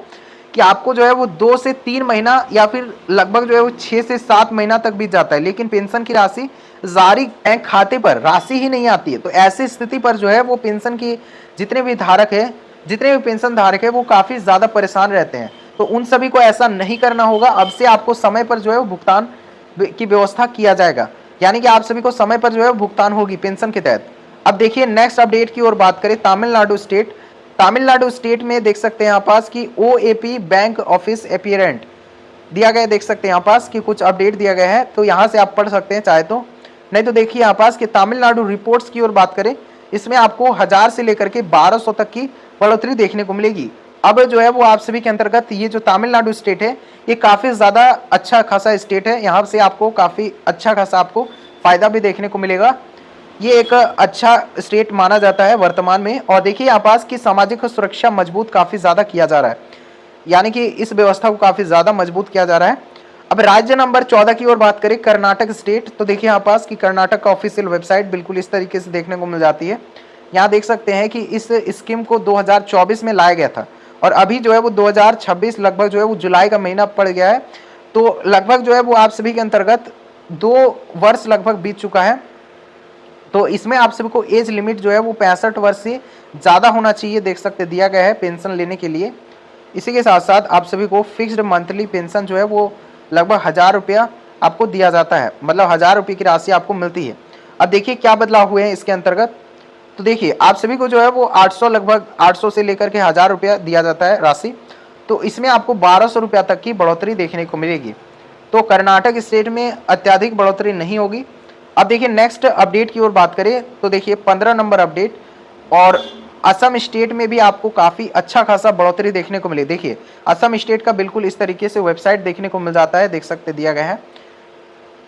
कि आपको जो है वो 2 से 3 महीना या फिर लगभग जो है वो 6 से 7 महीना तक बीत जाता है, लेकिन पेंशन की राशि जारी बैंक खाते पर राशि ही नहीं आती है। तो ऐसी स्थिति पर जो है वो पेंशन की जितने भी पेंशन धारक है वो काफी ज्यादा परेशान रहते हैं। तो उन सभी को ऐसा नहीं करना होगा। अब से आपको समय पर जो है वो भुगतान की व्यवस्था किया जाएगा, यानी कि आप सभी को समय पर जो है भुगतान होगी पेंशन के तहत। अब देखिए नेक्स्ट अपडेट की ओर बात करें, तमिलनाडु स्टेट में देख सकते हैं यहाँ पास कि ओएपी बैंक ऑफिस एपियरेंट दिया गया है। देख सकते हैं यहाँ पास कि कुछ अपडेट दिया गया है, तो यहाँ से आप पढ़ सकते हैं चाहे तो, नहीं तो देखिए यहाँ पास कि तमिलनाडु रिपोर्ट्स की ओर बात करें, इसमें आपको 1000 से लेकर के 1200 तक की बढ़ोतरी देखने को मिलेगी। अब जो है वो आप सभी के अंतर्गत ये जो तमिलनाडु स्टेट है ये काफी ज्यादा अच्छा खासा स्टेट है, यहाँ से आपको काफी अच्छा खासा आपको फायदा भी देखने को मिलेगा। ये एक अच्छा स्टेट माना जाता है वर्तमान में। और देखिए यहाँ पास की सामाजिक सुरक्षा मजबूत काफी ज्यादा किया जा रहा है, यानी कि इस व्यवस्था को काफी ज्यादा मजबूत किया जा रहा है। अब राज्य नंबर 14 की ओर बात करें, कर्नाटक स्टेट, तो देखिए यहाँ पास कि कर्नाटक का ऑफिशियल वेबसाइट बिल्कुल इस तरीके से देखने को मिल जाती है। यहाँ देख सकते हैं कि इस स्कीम को 2024 में लाया गया था, और अभी जो है वो 2026 लगभग जो है वो जुलाई का महीना पड़ गया है। तो लगभग जो है वो आप सभी के अंतर्गत 2 वर्ष लगभग बीत चुका है। तो इसमें आप सभी को एज लिमिट जो है वो 65 वर्ष से ज़्यादा होना चाहिए, देख सकते दिया गया है पेंशन लेने के लिए। इसी के साथ साथ आप सभी को फिक्स्ड मंथली पेंशन जो है वो लगभग 1000 रुपया आपको दिया जाता है, मतलब 1000 रुपये की राशि आपको मिलती है। अब देखिए क्या बदलाव हुए हैं इसके अंतर्गत, तो देखिए आप सभी को जो है वो 800 लगभग 800 से लेकर के 1000 रुपया दिया जाता है राशि, तो इसमें आपको 1200 रुपया तक की बढ़ोतरी देखने को मिलेगी। तो कर्नाटक स्टेट में अत्यधिक बढ़ोतरी नहीं होगी। अब देखिए नेक्स्ट अपडेट की ओर बात करें तो देखिए 15 नंबर अपडेट, और असम स्टेट में भी आपको काफ़ी अच्छा खासा बढ़ोतरी देखने को मिले। देखिए असम स्टेट का बिल्कुल इस तरीके से वेबसाइट देखने को मिल जाता है, देख सकते दिया गया है।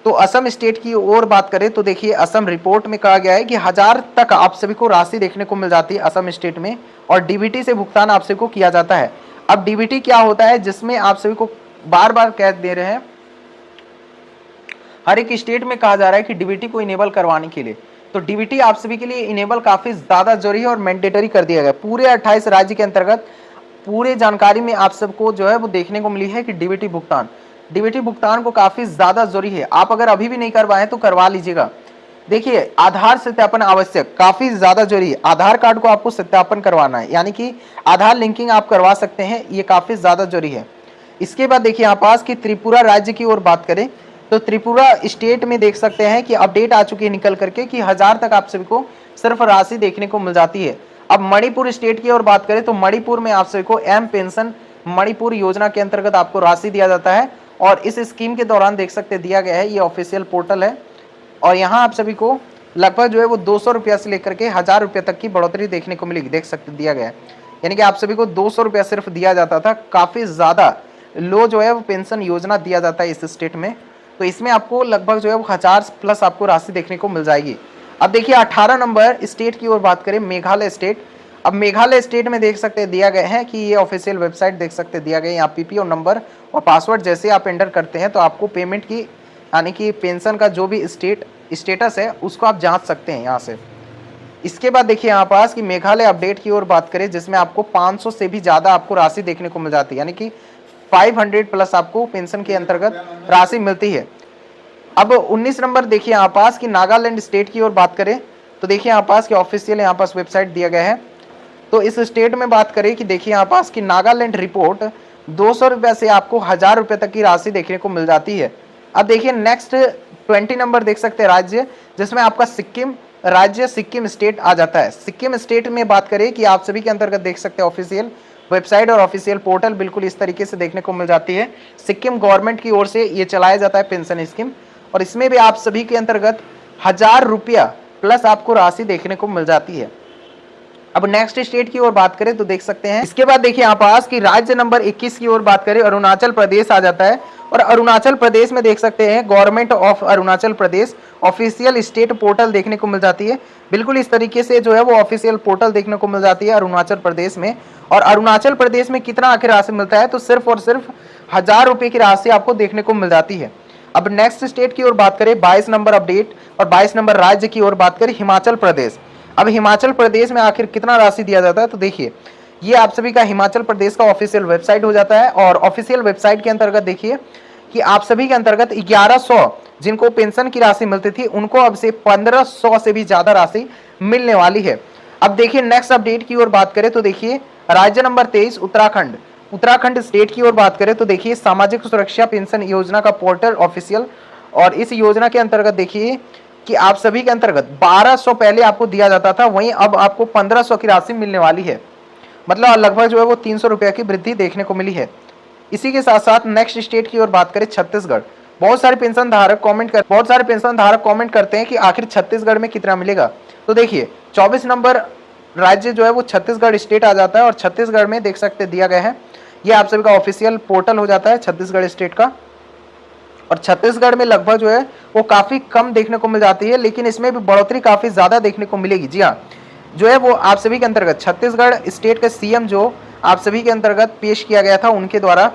तो असम स्टेट की ओर बात करें तो देखिए असम रिपोर्ट में कहा गया है कि 1000 तक आप सभी को राशि देखने को मिल जाती है असम स्टेट में, और डीबीटी से भुगतान आप सभी को किया जाता है। अब डीबीटी क्या होता है, जिसमें आप सभी को बार बार कह दे रहे हैं, हर एक स्टेट में कहा जा रहा है कि डीबीटी को इनेबल करवाने के लिए, तो डीबीटी आप सभी के लिए इनेबल काफी ज्यादा जरूरी है और मैंडेटरी कर दिया गया। पूरे 28 राज्य के अंतर्गत पूरे जानकारी में आप सबको जो है वो देखने को मिली है कि डीबीटी भुगतान को काफी ज्यादा जरूरी है। आप अगर अभी भी नहीं करवाए तो करवा लीजिएगा। देखिए आधार सत्यापन आवश्यक, काफी ज्यादा जरूरी है। आधार कार्ड को आपको सत्यापन करवाना है, यानी कि आधार लिंकिंग आप करवा सकते हैं, ये काफी ज्यादा जरूरी है। इसके बाद देखिए यहाँ पास कि त्रिपुरा राज्य की ओर बात करें तो त्रिपुरा स्टेट में देख सकते हैं कि अपडेट आ चुकी है निकल करके कि 1000 तक आप सभी को सिर्फ राशि देखने को मिल जाती है। अब मणिपुर स्टेट की ओर बात करें तो मणिपुर में आप सभी को एम पेंशन मणिपुर योजना के अंतर्गत आपको राशि दिया जाता है, और इस स्कीम के दौरान देख सकते दिया गया है, ये ऑफिशियल पोर्टल है, और यहाँ आप सभी को लगभग जो है वो 200 रुपया से लेकर के 1000 रुपया तक की बढ़ोतरी देखने को मिलेगी, देख सकते दिया गया है। यानी कि आप सभी को 200 रुपया सिर्फ दिया जाता था, काफी ज्यादा लो जो है वो पेंशन योजना दिया जाता है इस स्टेट में। तो इसमें आपको लगभग जो है वो 1000 प्लस आपको राशि देखने को मिल जाएगी। अब देखिए 18 नंबर स्टेट की ओर बात करें, मेघालय स्टेट। अब मेघालय स्टेट में देख सकते हैं दिया गया है कि ये ऑफिशियल वेबसाइट देख सकते हैं दिया गया है, यहाँ पीपीओ नंबर और पासवर्ड जैसे आप एंटर करते हैं तो आपको पेमेंट की यानी कि पेंशन का जो भी स्टेटस है उसको आप जांच सकते हैं यहाँ से। इसके बाद देखिए यहाँ पास कि मेघालय अपडेट की ओर बात करें, जिसमें आपको 500 से भी ज़्यादा आपको राशि देखने को मिल जाती है, यानी कि 500 प्लस आपको पेंशन के अंतर्गत राशि मिलती है। अब 19 नंबर देखिए यहाँ पास कि नागालैंड स्टेट की ओर बात करें तो देखिए यहाँ पास कि ऑफिशियल यहाँ पास वेबसाइट दिया गया है। तो इस स्टेट में बात करें कि देखिए यहाँ पास कि नागालैंड रिपोर्ट 200 रुपये से आपको 1000 रुपये तक की राशि देखने को मिल जाती है। अब देखिए नेक्स्ट 20 नंबर देख सकते हैं राज्य, जिसमें आपका सिक्किम राज्य सिक्किम स्टेट आ जाता है। सिक्किम स्टेट में बात करें कि आप सभी के अंतर्गत देख सकते हैं ऑफिशियल वेबसाइट और ऑफिशियल पोर्टल बिल्कुल इस तरीके से देखने को मिल जाती है। सिक्किम गवर्नमेंट की ओर से ये चलाया जाता है पेंशन स्कीम, और इसमें भी आप सभी के अंतर्गत 1000 रुपया प्लस आपको राशि देखने को मिल जाती है। अब नेक्स्ट स्टेट की ओर बात करें तो देख सकते हैं, इसके बाद देखिए यहाँ पास कि राज्य नंबर 21 की ओर बात करें, अरुणाचल प्रदेश आ जाता है। और अरुणाचल प्रदेश में देख सकते हैं government of Arunachal Pradesh official state portal देखने को मिल जाती है। बिल्कुल इस तरीके से जो है वो ऑफिशियल पोर्टल देखने को मिल जाती है अरुणाचल प्रदेश में। और अरुणाचल प्रदेश में कितना आखिर राशि मिलता है, तो सिर्फ और सिर्फ 1000 रुपये की राशि आपको देखने को मिल जाती है। अब नेक्स्ट स्टेट की ओर बात करें, 22 नंबर अपडेट और 22 नंबर राज्य की ओर बात करें, हिमाचल प्रदेश। अब हिमाचल प्रदेश में आखिर कितना राशि दिया जाता है, तो देखिए ये आप सभी का हिमाचल प्रदेश का ऑफिशियल वेबसाइट हो जाता है। और ऑफिशियल वेबसाइट के अंतर्गत देखिए कि आप सभी के अंतर्गत 1100 जिनको पेंशन की राशि मिलती थी उनको अब से 1500 से भी ज्यादा राशि मिलने वाली है। अब देखिए नेक्स्ट अपडेट की ओर बात करें तो देखिए राज्य नंबर 23 उत्तराखंड। उत्तराखंड स्टेट की ओर बात करें तो देखिए सामाजिक सुरक्षा पेंशन योजना का पोर्टल ऑफिशियल, और इस योजना के अंतर्गत देखिए कि आप सभी के अंतर्गत 1200 पहले आपको दिया जाता था, वहीं अब आपको 1500 की राशि मिलने वाली है। मतलब लगभग जो है वो 300 रुपये की वृद्धि देखने को मिली है। इसी के साथ साथ नेक्स्ट स्टेट की ओर बात करें, छत्तीसगढ़। बहुत सारे पेंशन धारक कमेंट करते हैं कि आखिर छत्तीसगढ़ में कितना मिलेगा। तो देखिए 24 नंबर राज्य जो है वो छत्तीसगढ़ स्टेट आ जाता है, और छत्तीसगढ़ में देख सकते दिया गया है, ये आप सभी का ऑफिशियल पोर्टल हो जाता है छत्तीसगढ़ स्टेट का। और छत्तीसगढ़ में लगभग जो है वो काफ़ी कम देखने को मिल जाती है, लेकिन इसमें भी बढ़ोतरी काफ़ी ज़्यादा देखने को मिलेगी। जी हाँ, जो है वो आप सभी के अंतर्गत छत्तीसगढ़ स्टेट के सीएम जो आप सभी के अंतर्गत पेश किया गया था उनके द्वारा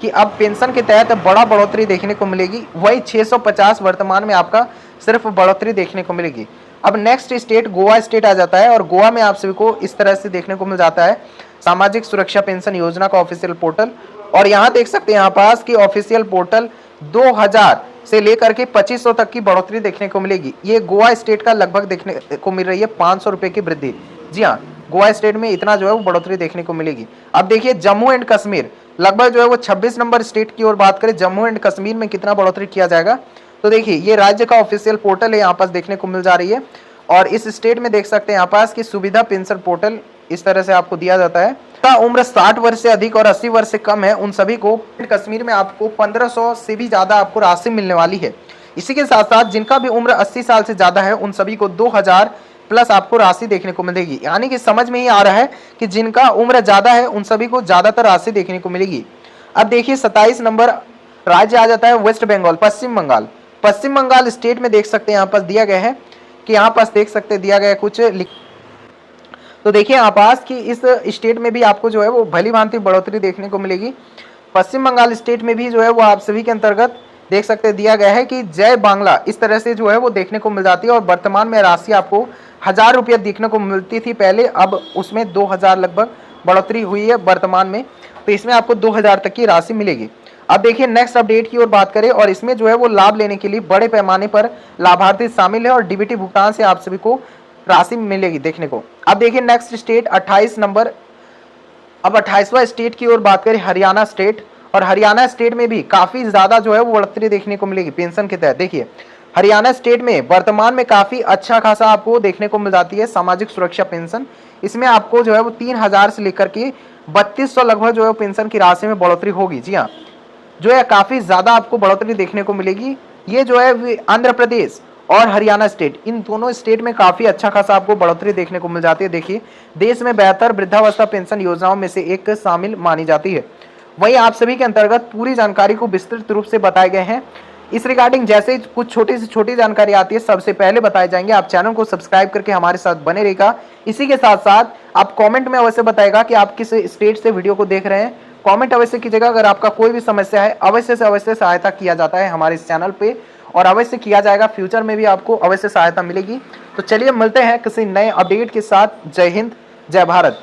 कि अब पेंशन के तहत बड़ा बढ़ोतरी देखने को मिलेगी, वही 650 वर्तमान में आपका सिर्फ बढ़ोतरी देखने को मिलेगी। अब नेक्स्ट स्टेट गोवा स्टेट आ जाता है, और गोवा में आप सभी को इस तरह से देखने को मिल जाता है सामाजिक सुरक्षा पेंशन योजना का ऑफिशियल पोर्टल। और यहाँ देख सकते हैं यहाँ पास कि ऑफिशियल पोर्टल 2000 से लेकर के 2500 तक की बढ़ोतरी देखने को मिलेगी। ये गोवा स्टेट का लगभग देखने को मिल रही है 500 रुपये की वृद्धि। जी हाँ, गोवा स्टेट में इतना जो है वो बढ़ोतरी देखने को मिलेगी। अब देखिए जम्मू एंड कश्मीर, लगभग जो है वो 26 नंबर स्टेट की ओर बात करें, जम्मू एंड कश्मीर में कितना बढ़ोतरी किया जाएगा। तो देखिए ये राज्य का ऑफिशियल पोर्टल है, यहाँ पास देखने को मिल जा रही है। और इस स्टेट में देख सकते हैं यहाँ पास की सुविधा पेंशन पोर्टल इस तरह से आपको दिया जाता है। का उम्र 60 वर्ष से अधिक और 80 वर्ष से कम है उन सभी को कश्मीर में आपको 1500 से भी ज्यादा आपको राशि मिलने वाली है। इसी के साथ साथ जिनका भी उम्र 80 साल से ज्यादा है उन सभी को 2000 प्लस आपको राशि देखने को मिलेगी। यानी कि समझ में ही आ रहा है कि जिनका उम्र ज्यादा है उन सभी को ज्यादातर राशि देखने को मिलेगी। अब देखिए 27 नंबर राज्य आ जाता है वेस्ट बंगाल, पश्चिम बंगाल। पश्चिम बंगाल स्टेट में देख सकते हैं यहाँ पास दिया गया है कि यहाँ पास देख सकते दिया गया है कुछ। तो देखिए यहाँ पास कि इस स्टेट में भी आपको जो है वो भली भांति बढ़ोतरी देखने को मिलेगी। पश्चिम बंगाल स्टेट में भी जो है वो आप सभी के अंतर्गत देख सकते दिया गया है कि जय बांग्ला इस तरह से जो है वो देखने को मिल जाती है। और वर्तमान में राशि आपको 1000 रुपये देखने को मिलती थी पहले, अब उसमें 2000 लगभग बढ़ोतरी हुई है वर्तमान में, तो इसमें आपको 2000 तक की राशि मिलेगी। अब देखिए नेक्स्ट अपडेट की ओर बात करें, और इसमें जो है वो लाभ लेने के लिए बड़े पैमाने पर लाभार्थी शामिल है और डीबीटी भुगतान से आप सभी को राशि मिलेगी देखने को। अब देखिए नेक्स्ट स्टेट 28 नंबर, अब 28वां स्टेट की ओर बात करें हरियाणा स्टेट। और हरियाणा स्टेट में भी काफी ज्यादा जो है वो बढ़ोतरी देखने को मिलेगी पेंशन के तहत। देखिए हरियाणा स्टेट में वर्तमान में काफी अच्छा खासा आपको देखने को मिल जाती है सामाजिक सुरक्षा पेंशन। इसमें आपको जो है वो 3000 से लेकर के 3200 लगभग जो है पेंशन की राशि में बढ़ोतरी होगी। जी हाँ, जो है काफी ज्यादा आपको बढ़ोतरी देखने को मिलेगी। ये जो है आंध्र प्रदेश और हरियाणा स्टेट, इन दोनों स्टेट में काफी अच्छा खासा आपको बढ़ोतरी देखने को मिल जाती है। देखिए देश में बेहतर वृद्धावस्था पेंशन योजनाओं में से एक शामिल मानी जाती है। वहीं आप सभी के अंतर्गत पूरी जानकारी को विस्तृत रूप से बताए गए हैं इस रिगार्डिंग जैसे ही कुछ छोटी से छोटी जानकारी आती है सबसे पहले बताए जाएंगे। आप चैनल को सब्सक्राइब करके हमारे साथ बने रहेगा। इसी के साथ साथ आप कमेंट में अवश्य बताएगा कि आप किस स्टेट से वीडियो को देख रहे हैं। कमेंट अवश्य कीजिएगा। अगर आपका कोई भी समस्या है अवश्य से अवश्य सहायता किया जाता है हमारे इस चैनल पे, और अवश्य किया जाएगा। फ्यूचर में भी आपको अवश्य सहायता मिलेगी। तो चलिए मिलते हैं किसी नए अपडेट के साथ। जय हिंद, जय भारत।